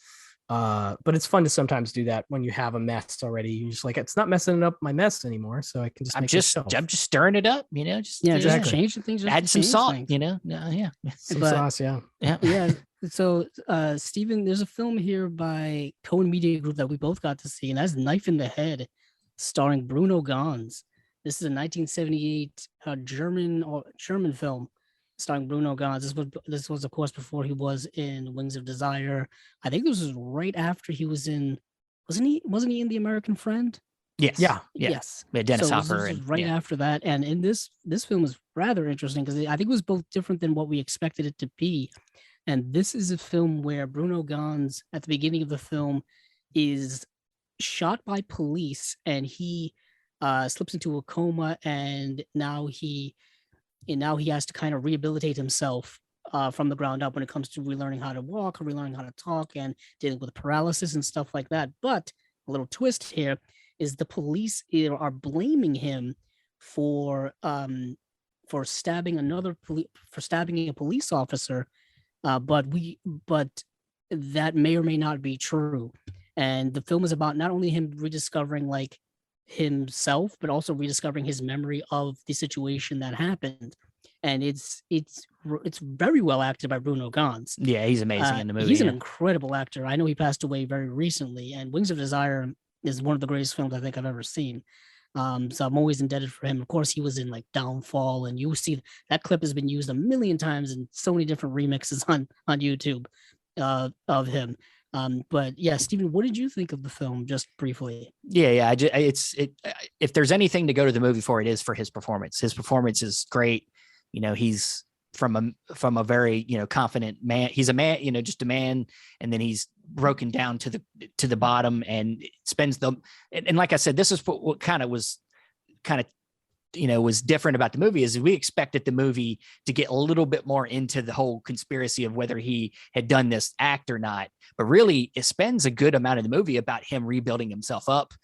it's fun to sometimes do that when you have a mess already. You're just like, it's not messing up my mess anymore, so I can just. I'm just stirring it up, just changing things. Add some salt, some sauce, yeah. So, Stephen, there's a film here by Cohen Media Group that we both got to see, and that's Knife in the Head, starring Bruno Ganz. This is a 1978 German film starring Bruno Ganz. This was of course before he was in Wings of Desire. I think this was right after he was in. Wasn't he in The American Friend? Yes. Yeah. Yes. Yeah, Dennis Hopper. This was right after that, and in this film was rather interesting because I think it was both different than what we expected it to be. And this is a film where Bruno Ganz, at the beginning of the film, is shot by police, and he slips into a coma, and now he has to kind of rehabilitate himself from the ground up when it comes to relearning how to walk, or relearning how to talk, and dealing with paralysis and stuff like that. But a little twist here is the police are blaming him for stabbing a police officer, but that may or may not be true. And the film is about not only him rediscovering like himself, but also rediscovering his memory of the situation that happened. And it's very well acted by Bruno Ganz. Yeah, he's amazing in the movie. He's an incredible actor. I know he passed away very recently, and Wings of Desire is one of the greatest films I think I've ever seen. So I'm always indebted for him. Of course, he was in like Downfall, and you see that clip has been used a million times in so many different remixes on YouTube of him. But yeah, Stephen, what did you think of the film, just briefly? Yeah. If there's anything to go to the movie for, it is for his performance. His performance is great. He's from a very, confident man. He's a man, just a man. And then he's broken down to the bottom and spends and like I said, this is what was different about the movie is we expected the movie to get a little bit more into the whole conspiracy of whether he had done this act or not. But really it spends a good amount of the movie about him rebuilding himself up.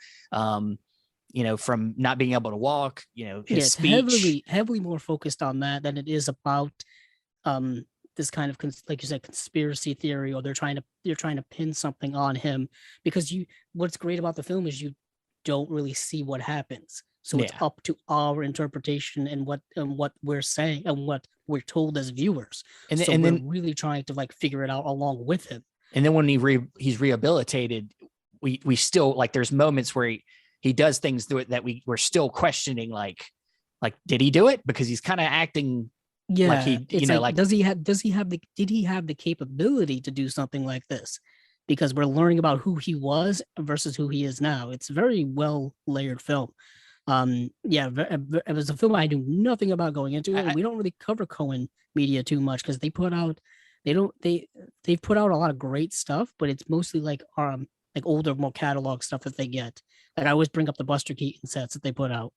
From not being able to walk, his speech. Heavily more focused on that than it is about this kind of, like you said, conspiracy theory, or they're trying to pin something on him, because what's great about the film is you don't really see what happens. So it's up to our interpretation and what we're saying and what we're told as viewers. And we're really trying to like figure it out along with him. And then when he's rehabilitated, we still like there's moments where he does things that we're still questioning, like did he do it? Because he's kind of acting like he, did he have the capability to do something like this? Because we're learning about who he was versus who he is now. It's a very well layered film. It was a film I knew nothing about going into it. We don't really cover Cohen Media too much because they've put out a lot of great stuff, but it's mostly like older, more catalog stuff that they get. Like I always bring up the Buster Keaton sets that they put out.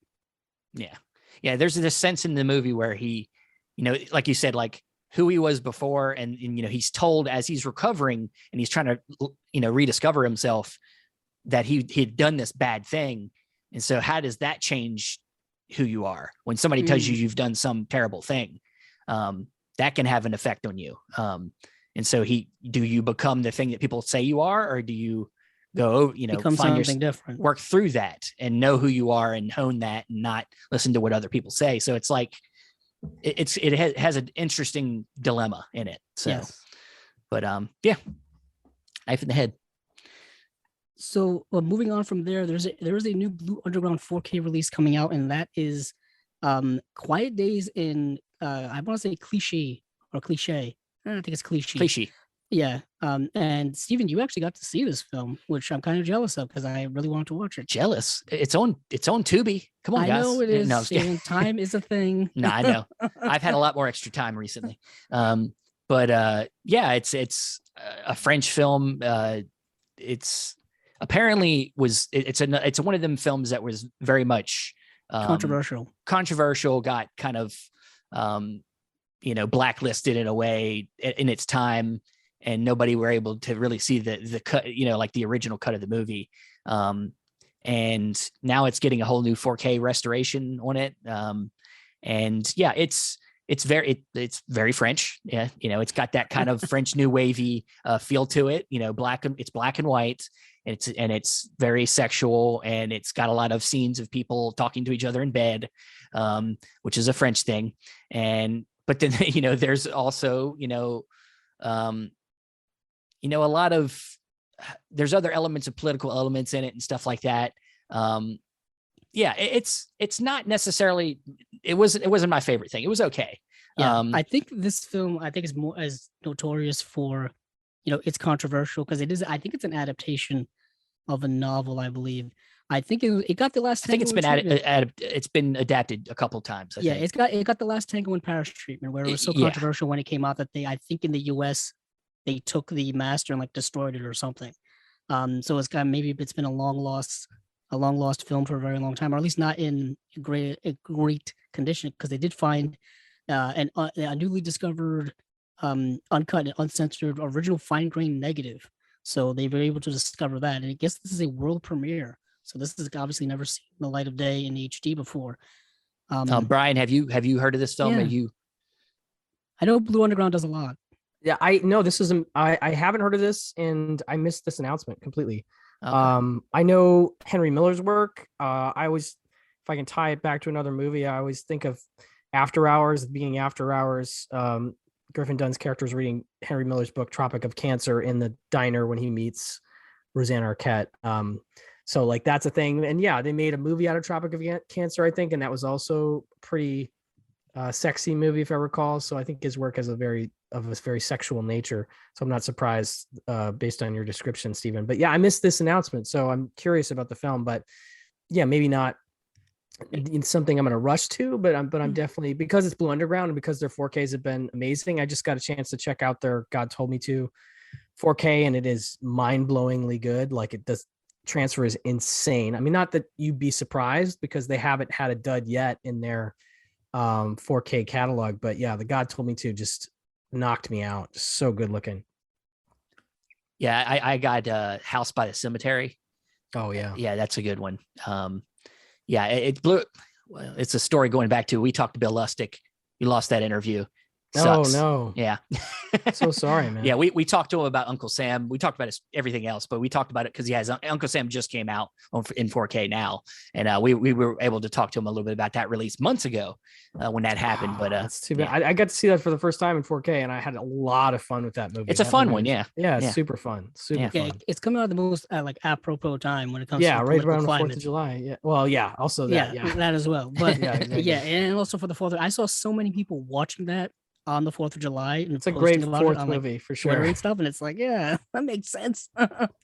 Yeah. There's this sense in the movie where he, like you said, like who he was before, and he's told as he's recovering and he's trying to rediscover himself that he'd done this bad thing. And so how does that change who you are when somebody tells you you've done some terrible thing? That can have an effect on you. And so do you become the thing that people say you are, or do you go, become something different, work through that and know who you are and hone that and not listen to what other people say. So it's like, it has an interesting dilemma in it. So, yes. But yeah, knife in the head. So moving on from there, there is a new Blue Underground 4K release coming out, and that is Quiet Days in I want to say cliche. I think it's cliche. Yeah. And Steven, you actually got to see this film, which I'm kind of jealous of because I really wanted to watch it. Jealous? It's on Tubi. Come on, guys. I know it is. No, Steven, time is a thing. No, I know. I've had a lot more extra time recently. But yeah, it's a French film. It's apparently it's one of them films that was very much controversial, got kind of blacklisted in a way in its time, and nobody were able to really see the cut, like the original cut of the movie. And now it's getting a whole new 4K restoration on it. And yeah, it's very French. Yeah. It's got that kind of French new wavy feel to it, it's black and white, and it's very sexual, and it's got a lot of scenes of people talking to each other in bed, which is a French thing. But then, there's also, a lot of, there's other elements of political elements in it and stuff like that. Yeah, it's not necessarily, it wasn't my favorite thing. It was okay. Yeah, I think this film, is more as notorious for, it's controversial because I think it's an adaptation of a novel, I believe. I think it got the last. I think it's been adapted a couple of times. I think. It got the Last Tango in Paris treatment, where it was so controversial when it came out that I think in the U.S. they took the master and like destroyed it or something. So it's maybe it's been a long lost film for a very long time, or at least not in great condition, because they did find a newly discovered uncut and uncensored original fine grain negative. So they were able to discover that, and I guess this is a world premiere. So this is obviously never seen the light of day in HD before. Brian, have you heard of this film? Yeah. I know Blue Underground does a lot. Yeah, I know this is. I haven't heard of this, and I missed this announcement completely. Okay. I know Henry Miller's work. I always, if I can tie it back to another movie, I always think of After Hours being After Hours. Griffin Dunn's character is reading Henry Miller's book Tropic of Cancer in the diner when he meets Rosanna Arquette. So like that's a thing, and yeah, they made a movie out of Tropic of Cancer, I think, and that was also pretty sexy movie if I recall. So I think his work has a very sexual nature. So I'm not surprised based on your description, Stephen. But yeah, I missed this announcement, so I'm curious about the film. But yeah, maybe not in something I'm going to rush to, but I'm definitely, because it's Blue Underground and because their 4Ks have been amazing. I just got a chance to check out their God Told Me To 4K, and it is mind-blowingly good. Like it does. Transfer is insane. I mean, not that you'd be surprised because they haven't had a dud yet in their 4K catalog, but yeah, the God Told Me To just knocked me out. Just so good looking. Yeah, I got House by the Cemetery. Oh yeah, yeah, that's a good one. Yeah, it blew. Well, it's a story going back to, we talked to Bill Lustig. You lost that interview. Sucks. Oh no. Yeah. So sorry, man. Yeah, we talked to him about Uncle Sam. We talked about everything else, but we talked about it because he has Uncle Sam just came out in 4K now, and we were able to talk to him a little bit about that release months ago when that happened. But that's too bad. Yeah. I got to see that for the first time in 4K, and I had a lot of fun with that movie. It's a fun one, yeah. Yeah, it's super fun. Super fun. It's coming out at the most like apropos time when it comes to right around the 4th of July. Yeah. Well, yeah. Also that. Yeah, that as well. But exactly. Yeah, and also for the 4th. I saw so many people watching that on the 4th of July, and it's a great 4th movie for sure, and stuff, and it's like, yeah, that makes sense.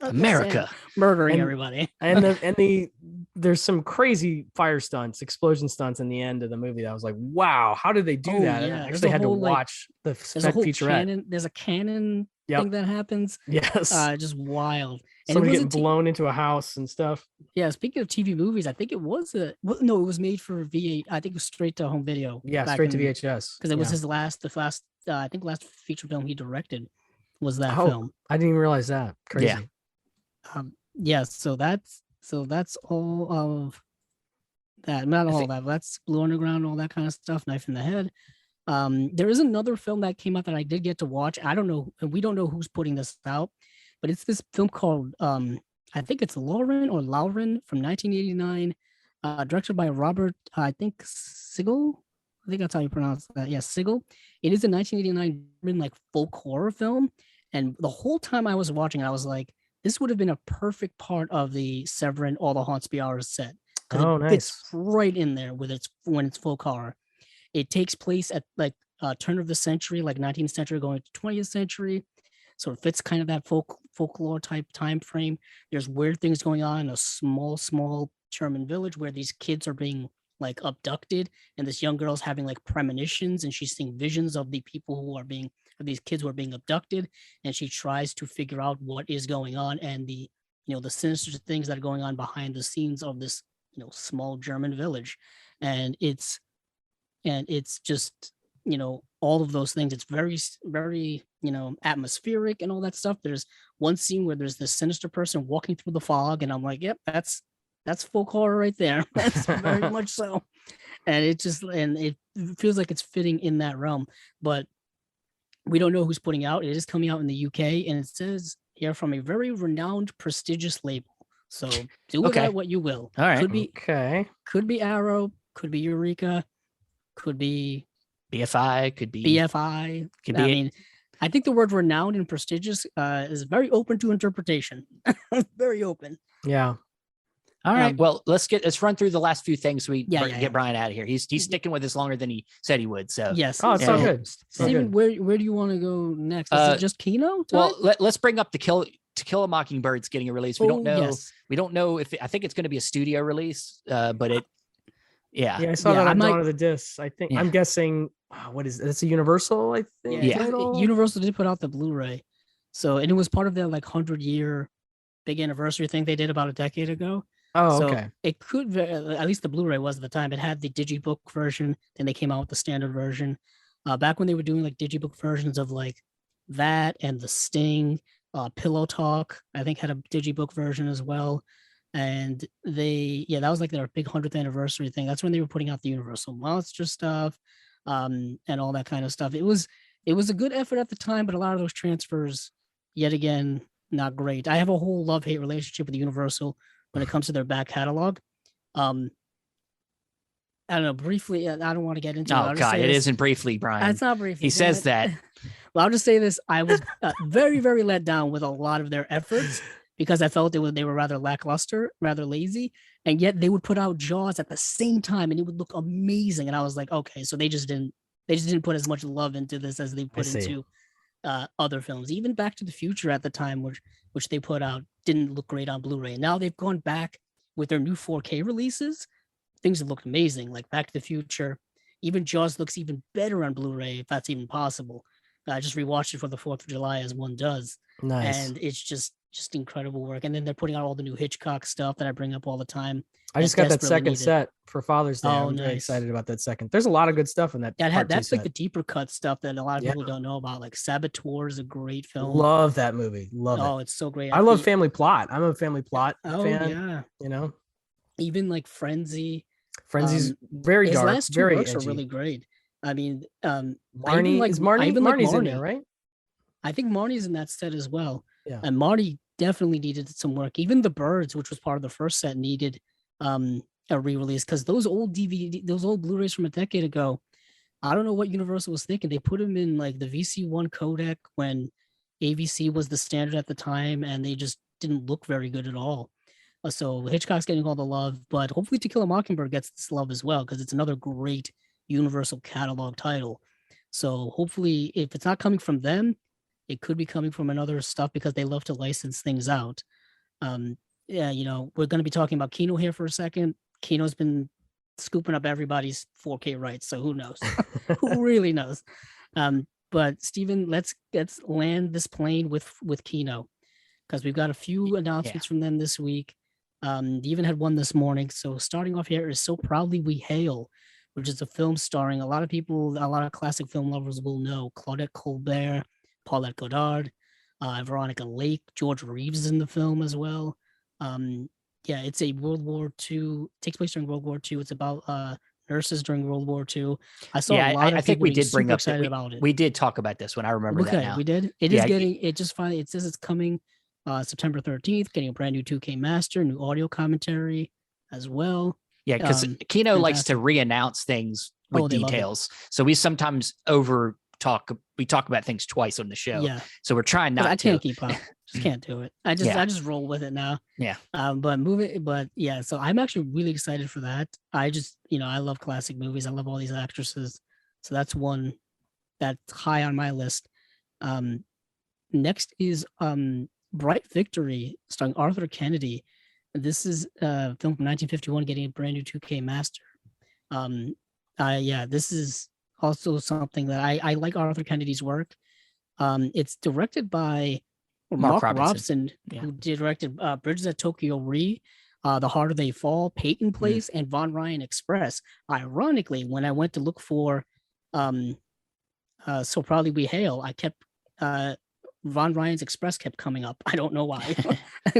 America murdering everybody, and there's some crazy fire stunts, explosion stunts in the end of the movie that I was like, wow, how did they do that? Yeah. I actually had to watch the featurette. There's a cannon thing that happens. Yes, just wild. Somebody getting blown into a house and stuff. Yeah, speaking of TV movies, I think it was it was made for V8. I think it was straight to home video. Yeah, straight to VHS. Because it was his last feature film he directed was that film. I didn't even realize that. Crazy. Yeah. So that's all of that. Not all of that. That's Blue Underground, all that kind of stuff. Knife in the Head. There is another film that came out that I did get to watch. I don't know. We don't know who's putting this out. But it's this film called I think it's Lauren from 1989, directed by Robert, I think Sigel. I think that's how you pronounce that. Yeah, Sigel. It is a 1989 like folk horror film, and the whole time I was watching, I was like, this would have been a perfect part of the Severin All the Haunts Be Ours set because Oh, it fits nice. right in there with its when it's folk horror. It takes place at like turn of the century, like 19th century going to 20th century. So it fits kind of that folklore type time frame. There's weird things going on in a small German village where these kids are being like abducted, and this young girl's having like premonitions, and she's seeing visions of the people who are being of these kids who are being abducted, and she tries to figure out what is going on and the the sinister things that are going on behind the scenes of this small German village, and it's just all of those things. It's very atmospheric and all that stuff. There's one scene where there's this sinister person walking through the fog, and I'm like, yep, that's folk horror right there. That's very much so. And it feels like it's fitting in that realm, but we don't know who's putting out. It is coming out in the UK, and it says here from a very renowned, prestigious label. So do with that what you will. All right. Could be Arrow, could be Eureka, could be BFI, could be BFI. I think the word renowned and prestigious is very open to interpretation. Very open. Yeah. All right. Well, let's run through the last few things. Get Brian out of here. He's sticking with us longer than he said he would. So yes. Oh, it's so good. Steven, where do you want to go next? Is it just Kino? Well, let's bring up To Kill a Mockingbird's getting a release. We don't know. Yes. We don't know if I think it's going to be a studio release, but it. Yeah. Yeah, I saw that on Dawn of the Discs. I think I'm guessing. What is it? It's a Universal, I think. Yeah. Universal did put out the Blu-ray, and it was part of their like 100-year big anniversary thing they did about a decade ago. Oh, okay. It could, at least the Blu-ray was at the time. It had the digibook version, then they came out with the standard version. Back when they were doing like digibook versions of like that and The Sting, Pillow Talk, I think had a digibook version as well. And that was like their big 100th anniversary thing. That's when they were putting out the Universal Monster stuff, and all that kind of stuff. It was a good effort at the time, but a lot of those transfers, yet again, not great. I have a whole love-hate relationship with Universal when it comes to their back catalog. I don't know, briefly, I don't want to get into it. Oh, God, it isn't briefly, Brian. It's not briefly. He says that. Well, I'll just say this. I was very, very let down with a lot of their efforts because I felt they were rather lackluster, rather lazy, and yet they would put out Jaws at the same time and it would look amazing. And I was like, okay, so they just didn't put as much love into this as they put into other films. Even Back to the Future at the time, which they put out, didn't look great on Blu-ray. And now they've gone back with their new 4K releases. Things look amazing, like Back to the Future. Even Jaws looks even better on Blu-ray, if that's even possible. I just rewatched it for the 4th of July, as one does. Nice. And it's just incredible work. And then they're putting out all the new Hitchcock stuff that I bring up all the time. I just got that second set for Father's Day. I'm very excited about that second. There's a lot of good stuff in that. That's like the deeper cut stuff that a lot of people don't know about. Like Saboteur is a great film. Love that movie. Love it. Oh, it's so great. I love Family Plot. I'm a Family Plot fan. Yeah. You know, even like Frenzy's very dark. Last two works are really great. I mean, Marnie's in there, right? I think Marnie's in that set as well. Yeah. And Marnie definitely needed some work. Even The Birds, which was part of the first set, needed a re-release because those old Blu-rays from a decade ago, I don't know what Universal was thinking. They put them in like the VC1 codec when AVC was the standard at the time, and they just didn't look very good at all. So Hitchcock's getting all the love, but hopefully To Kill a Mockingbird gets this love as well because it's another great Universal catalog title. So hopefully, if it's not coming from them, it could be coming from another stuff because they love to license things out. We're going to be talking about Kino here for a second. Kino's been scooping up everybody's 4K rights, so who knows? Who really knows? But Steven, let's land this plane with Kino because we've got a few announcements from them this week. They even had one this morning. So starting off here is So Proudly We Hail, which is a film starring a lot of classic film lovers will know. Claudette Colbert, Paulette Goddard, Veronica Lake, George Reeves is in the film as well. It's a World War II, takes place during World War II. It's about nurses during World War II. I saw a lot of people we did bring up excited about it. We did talk about this one. I remember that now. We did. It is getting, it just finally, it says it's coming September 13th, getting a brand new 2K master, new audio commentary as well. Yeah, because Kino likes to re-announce things with details. So we sometimes we talk about things twice on the show. Yeah. So we're trying not to. I can't keep up. Just can't do it. I just roll with it now. Yeah. So I'm actually really excited for that. I just, I love classic movies. I love all these actresses. So that's one that's high on my list. Next is Bright Victory, starring Arthur Kennedy. This is a film from 1951 getting a brand new 2K master. This is also something that I like Arthur Kennedy's work. It's directed by Mark Robson, who directed Bridges at Tokyo Re, The Harder They Fall, Peyton Place, and Von Ryan Express. Ironically, when I went to look for So Proudly We Hail, I kept Von Ryan's Express kept coming up. I don't know why.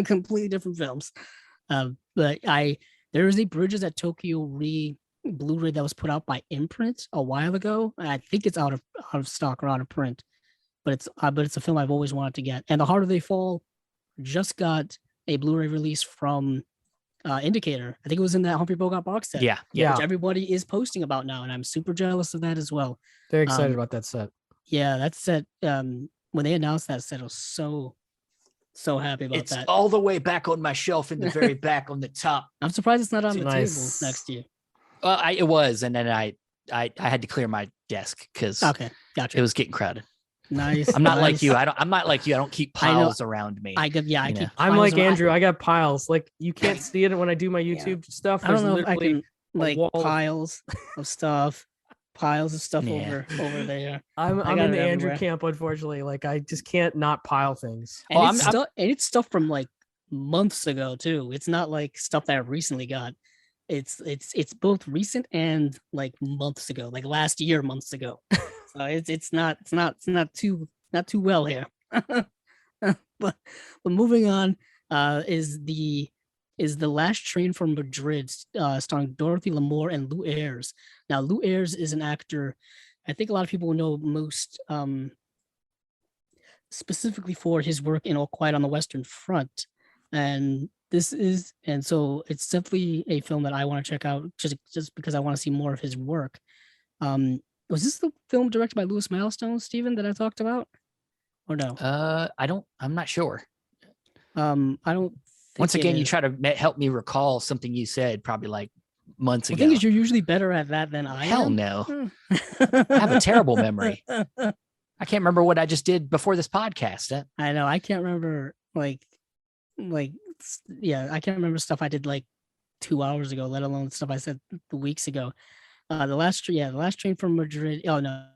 Completely different films. But there is a Bridges at Tokyo Re Blu-ray that was put out by Imprint a while ago. I think it's out of stock or out of print. But it's a film I've always wanted to get. And The Harder They Fall just got a Blu-ray release from Indicator. I think it was in that Humphrey Bogart box set. Yeah. Which everybody is posting about now, and I'm super jealous of that as well. Very excited about that set. Yeah, that set. When they announced that set, I was so happy about that. It's all the way back on my shelf in the very back on the top. I'm surprised it's not on the table next to you. It was, and then I had to clear my desk because gotcha. It was getting crowded. Nice. I'm not like you. I'm not like you. I don't keep piles around me. I keep. I'm like Andrew. I got piles. Like you can't see it when I do my YouTube stuff. I don't know if I can piles of stuff. Piles of stuff over there. I'm in the Andrew camp, unfortunately. Like I just can't not pile things. And it's stuff from like months ago too. It's not like stuff that I recently got. It's both recent and like months ago, like last year, months ago. So it's not too well here. but moving on is the Last Train from Madrid, starring Dorothy Lamour and Lou Ayres. Now, Lou Ayres is an actor I think a lot of people know most specifically for his work in All Quiet on the Western Front. And so it's simply a film that I want to check out just because I want to see more of his work. Was this the film directed by Louis Milestone, Stephen, that I talked about? Or no? I'm not sure. I don't. Once again, you try to help me recall something you said probably like months ago. The thing is, you're usually better at that than I am. Hell no. I have a terrible memory. I can't remember what I just did before this podcast. I know. I can't remember I can't remember stuff I did like 2 hours ago, let alone stuff I said weeks ago. The Last Train from Madrid. Oh no,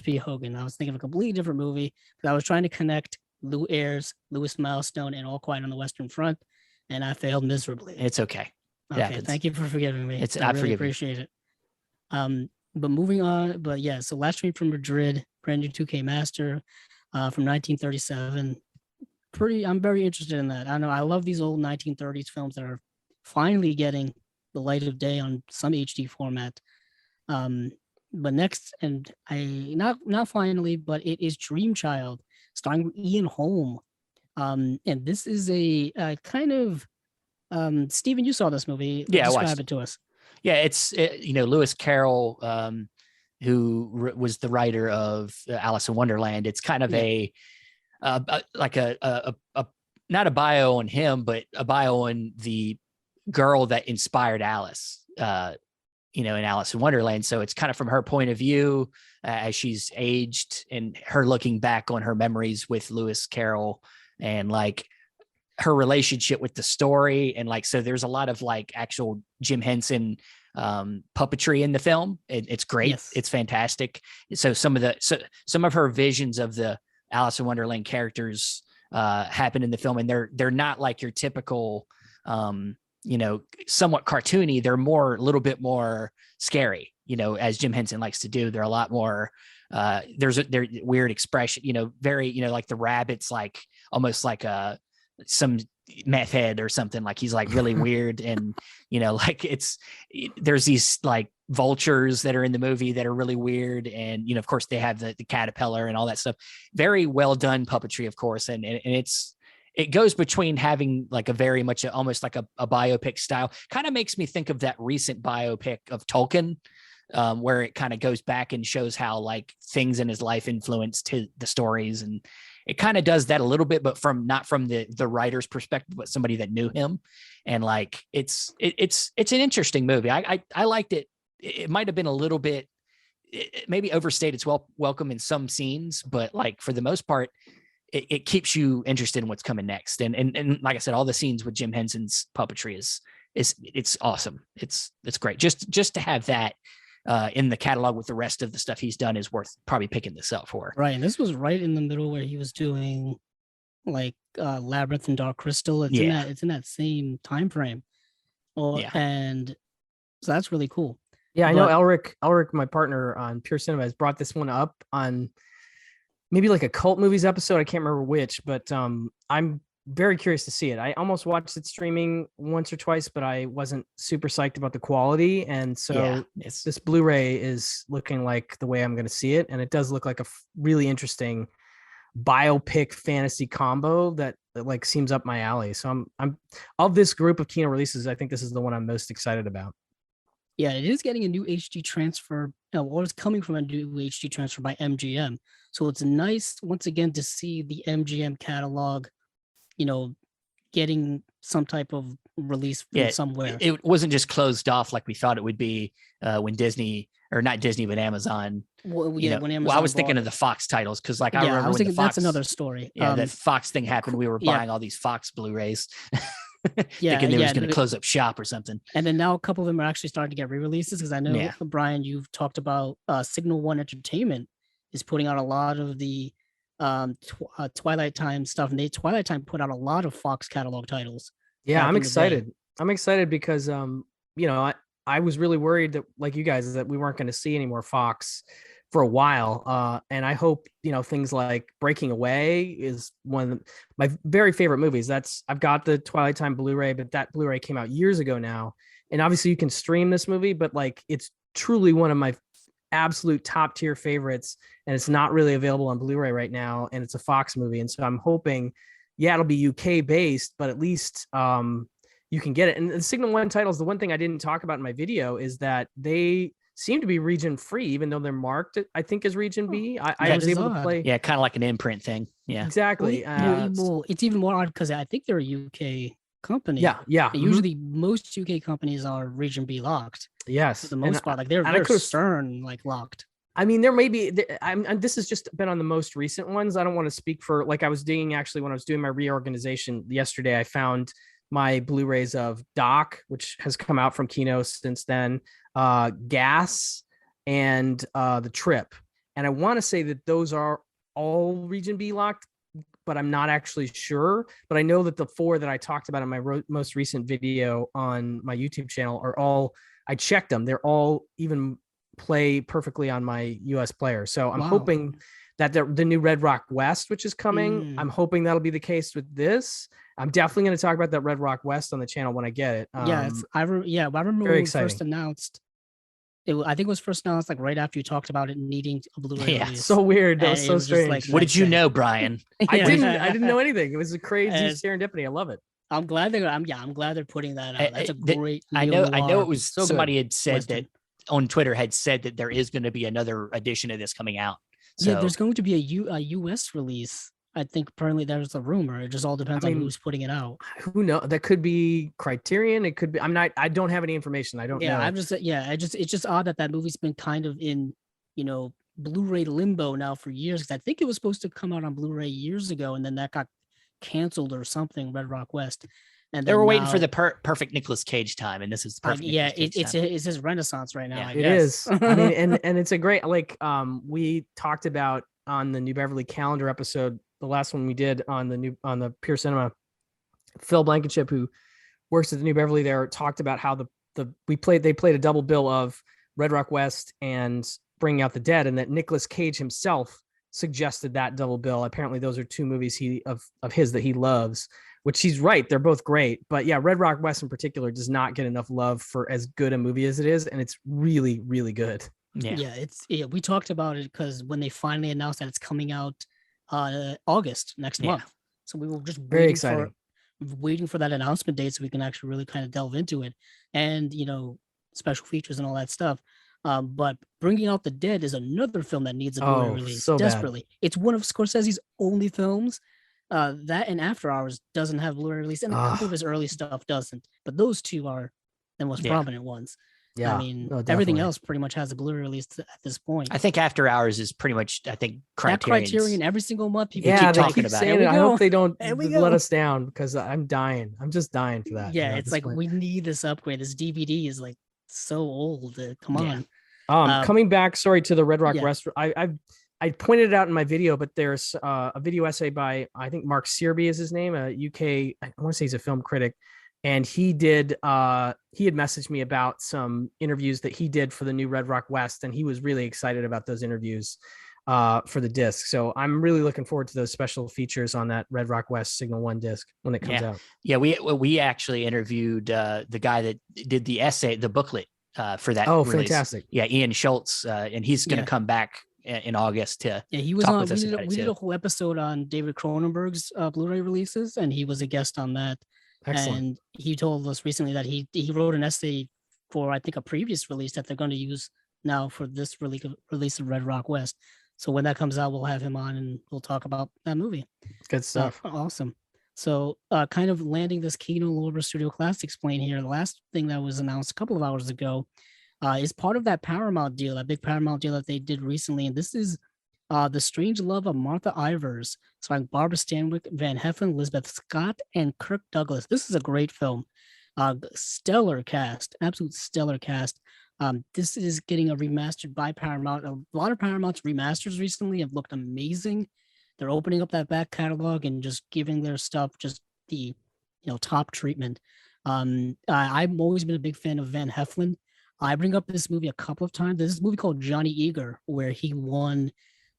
P. Hogan. I was thinking of a completely different movie because I was trying to connect Lou Ayres, Louis Milestone, and All Quiet on the Western Front, and I failed miserably. It's okay. Okay, thank you for forgiving me. I really appreciate it. But moving on, so Last Train from Madrid, brand new 2K master from 1937. I'm very interested in that. I know I love these old 1930s films that are finally getting the light of day on some HD format. But next, and not finally, but it is Dream Child, starring Ian Holm. And this is a kind of Stephen, you saw this movie. Yeah, describe it to us. Yeah, it's Lewis Carroll, who was the writer of Alice in Wonderland. It's kind of a not a bio on him, but a bio on the girl that inspired Alice, in Alice in Wonderland. So it's kind of from her point of view as she's aged and her looking back on her memories with Lewis Carroll and like her relationship with the story. And like, so there's a lot of like actual Jim Henson puppetry in the film. It's great. Yes. It's fantastic. So some of her visions of the Alice in Wonderland characters happen in the film, and they're not like your typical somewhat cartoony. They're a little bit more scary, as Jim Henson likes to do. They're a lot more there's weird expression, very, like the rabbit's like almost like some meth head or something, like he's like really weird. And like there's these like vultures that are in the movie that are really weird, and of course they have the caterpillar and all that stuff. Very well done puppetry, of course, and it's it goes between having like a very much almost like a biopic style. Kind of makes me think of that recent biopic of Tolkien, where it kind of goes back and shows how like things in his life influenced the stories, and it kind of does that a little bit, but not from the writer's perspective, but somebody that knew him. And like it's an interesting movie. I liked it. It might have been a little bit maybe overstayed its welcome in some scenes, but like for the most part, it keeps you interested in what's coming next. And like I said, all the scenes with Jim Henson's puppetry it's awesome. It's great. Just to have that in the catalog with the rest of the stuff he's done is worth probably picking this up for. Right. And this was right in the middle where he was doing like Labyrinth and Dark Crystal. It's in that same time frame. And so that's really cool. Yeah, I know Elric, my partner on Pure Cinema, has brought this one up on maybe like a cult movies episode. I can't remember which, but I'm very curious to see it. I almost watched it streaming once or twice, but I wasn't super psyched about the quality. And so this Blu-ray is looking like the way I'm going to see it. And it does look like a really interesting biopic fantasy combo that like seems up my alley. So I'm of this group of Kino releases, I think this is the one I'm most excited about. Yeah, it is getting a new HD transfer, or it's coming from a new HD transfer by MGM. So it's nice, once again, to see the MGM catalog, getting some type of release from somewhere. It wasn't just closed off like we thought it would be when Disney, or not Disney, but Amazon. When Amazon I was thinking of the Fox titles because like I remember when the Fox, that's another story. Yeah, that Fox thing happened. We were buying all these Fox Blu-rays. Thinking they was going to close up shop or something. And then now a couple of them are actually starting to get re-releases, because I know, Brian, you've talked about Signal One Entertainment is putting out a lot of the Twilight Time stuff, and Twilight Time put out a lot of Fox catalog titles. Yeah, I'm excited. I'm excited because I was really worried that, like you guys, that we weren't going to see any more Fox for a while. And I hope, things like Breaking Away is one of my very favorite movies. I've got the Twilight Time Blu-ray, but that Blu-ray came out years ago now. And obviously you can stream this movie, but like, it's truly one of my absolute top tier favorites. And it's not really available on Blu-ray right now. And it's a Fox movie. And so I'm hoping, it'll be UK based, but at least, you can get it. And the Signal One titles, the one thing I didn't talk about in my video is that they seem to be region free, even though they're marked, I think, as region B. I was able to play. Yeah, kind of like an imprint thing. Yeah, exactly. Well, it's even more odd because I think they're a UK company. Yeah. Usually most UK companies are region B locked. Yes. For the most part, like they're CERN like locked. I mean, there may be, this has just been on the most recent ones. I don't want to speak for, like, I was digging actually when I was doing my reorganization yesterday, I found my Blu-rays of Doc, which has come out from Kino since then, Gas, and The Trip. And I want to say that those are all region B locked, but I'm not actually sure. But I know that the 4 that I talked about in my most recent video on my YouTube channel are all, I checked them. They're all even play perfectly on my US player. So I'm hoping that the new Red Rock West, which is coming, I'm hoping that'll be the case with this. I'm definitely going to talk about that Red Rock West on the channel when I get it. I remember when it was first announced. I think it was first announced like right after you talked about it needing a Blu-ray. Yeah, so weird. That was so strange. Like, what did you know, Brian? I didn't know anything. It was a crazy serendipity. I love it. I'm glad they're putting that out. That's a great. I know it was somebody had said that on Twitter had said that there is going to be another edition of this coming out. So, yeah, there's going to be a US release. I think apparently there's a rumor. It just all depends on who's putting it out. Who knows? That could be Criterion. It could be. I don't have any information. I don't know. It's just odd that movie's been kind of in, Blu-ray limbo now for years. Because I think it was supposed to come out on Blu-ray years ago, and then that got canceled or something. Red Rock West. And they were waiting for the perfect Nicolas Cage time, and this is the perfect. It's his renaissance right now. Yeah, it is. I mean, and it's a great, we talked about on the New Beverly calendar episode, the last one we did on the Pure Cinema. Phil Blankenship, who works at the New Beverly there, talked about how they played a double bill of Red Rock West and Bringing Out the Dead, and that Nicolas Cage himself suggested that double bill. Apparently, those are 2 movies of his that he loves. Which he's right, they're both great. But yeah, Red Rock West in particular does not get enough love for as good a movie as it is, and it's really, really good. We talked about it because when they finally announced that it's coming out August next month. So we were just Very exciting. waiting for that announcement date so we can actually really kind of delve into it, and special features and all that stuff. But Bringing Out the Dead is another film that needs a Blu-ray release so desperately. Bad. It's one of Scorsese's only films. That and After Hours doesn't have Blu-ray release, and a couple of his early stuff doesn't. But those two are the most prominent ones. Yeah, I mean, everything else pretty much has a Blu-ray release at this point. I think After Hours is pretty much, Criterion every single month. People keep talking about it. I hope they don't let us down, because I'm dying. I'm just dying for that. Yeah, it's like point. We need this upgrade. This DVD is like so old. Come on. Coming back, sorry, to the Red Rock West. I pointed it out in my video, but there's a video essay by, I think Mark Searby is his name, a UK, I want to say he's a film critic. And he had messaged me about some interviews that he did for the new Red Rock West. And he was really excited about those interviews for the disc. So I'm really looking forward to those special features on that Red Rock West Signal 1 disc when it comes out. Yeah, we actually interviewed the guy that did the essay, the booklet for that. Oh, release. Fantastic. Yeah, Ian Schultz. And he's going to come back in August to he was talk on. With us we did a whole episode on David Cronenberg's Blu-ray releases, and he was a guest on that. Excellent. And he told us recently that he wrote an essay for, I think, a previous release that they're going to use now for this release of Red Rock West. So when that comes out, we'll have him on and we'll talk about that movie. Good stuff. Awesome. So kind of landing this Kino Lorber Studio Classics plane here. The last thing that was announced a couple of hours ago is part of that Paramount deal, that big Paramount deal that they did recently. And this is The Strange Love of Martha Ivers, starring Barbara Stanwyck, Van Heflin, Elizabeth Scott, and Kirk Douglas. This is a great film. Stellar cast, absolute stellar cast. This is getting a remastered by Paramount. A lot of Paramount's remasters recently have looked amazing. They're opening up that back catalog and just giving their stuff just the top treatment. I've always been a big fan of Van Heflin. I bring up this movie a couple of times. There's this movie called Johnny Eager, where he won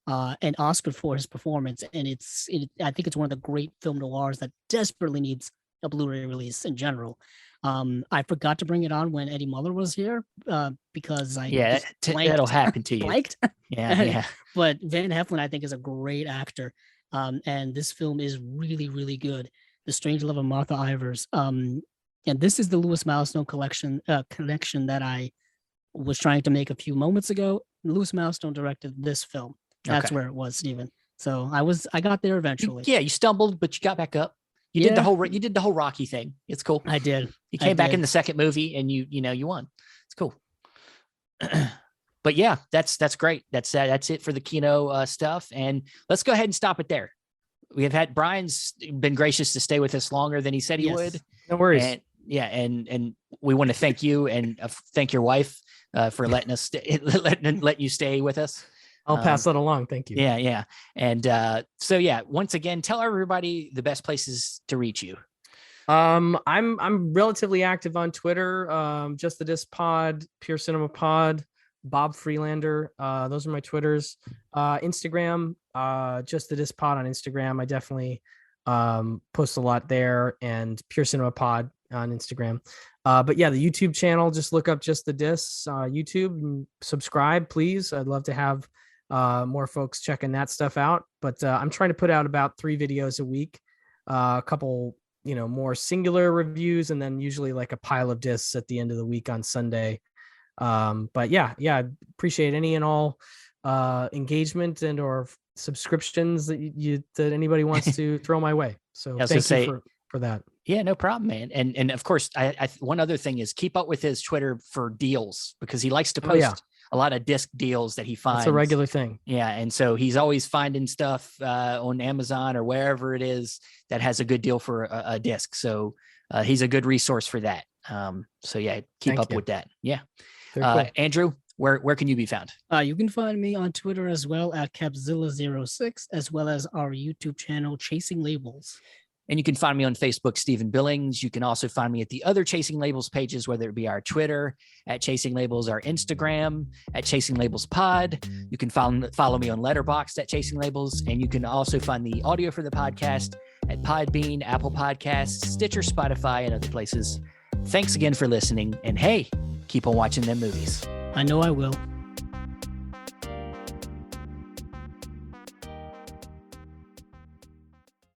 an Oscar for his performance, and I think it's one of the great film noirs that desperately needs a Blu-ray release in general. I forgot to bring it on when Eddie Muller was here because that'll happen to you. Blanked. Yeah. But Van Heflin, I think, is a great actor, and this film is really, really good. The Strange Love of Martha Ivers, and this is the Lewis Milestone connection that I was trying to make a few moments ago. Lewis Milestone directed this film. That's where it was, Stephen. So I got there eventually. Yeah, you stumbled, but you got back up. You did the whole Rocky thing. It's cool. I did. You came back in the second movie, and you won. It's cool. But yeah, that's great. That's it for the Kino stuff. And let's go ahead and stop it there. We have had Brian's been gracious to stay with us longer than he said he would. No worries. And we want to thank you and thank your wife for letting us let you stay with us. I'll pass that along. Thank you. Yeah. And once again, tell everybody the best places to reach you. I'm relatively active on Twitter. Just the Disc Pod, Pure Cinema Pod, Bob Freelander. Those are my Twitters. Instagram, Just the Disc Pod on Instagram. I definitely post a lot there, and Pure Cinema Pod on Instagram. But yeah, the YouTube channel, just look up Just the Discs YouTube and subscribe, please. I'd love to have more folks checking that stuff out. But I'm trying to put out about 3 videos a week, a couple more singular reviews, and then usually like a pile of discs at the end of the week on Sunday. But yeah, appreciate any and all engagement and or subscriptions that anybody wants to throw my way. So thank you for that. Yeah, no problem, man. And of course, I one other thing is keep up with his Twitter for deals, because he likes to post a lot of disc deals that he finds. It's a regular thing. Yeah, and so he's always finding stuff on Amazon or wherever it is that has a good deal for a disc. So he's a good resource for that. So yeah, keep up with that. Yeah. Cool. Andrew, where can you be found? You can find me on Twitter as well at Capzilla06, as well as our YouTube channel, Chasing Labels. And you can find me on Facebook, Stephen Billings. You can also find me at the other Chasing Labels pages, whether it be our Twitter at Chasing Labels, our Instagram at Chasing Labels Pod. You can follow me on Letterboxd at Chasing Labels. And you can also find the audio for the podcast at Podbean, Apple Podcasts, Stitcher, Spotify, and other places. Thanks again for listening. And hey, keep on watching them movies. I know I will.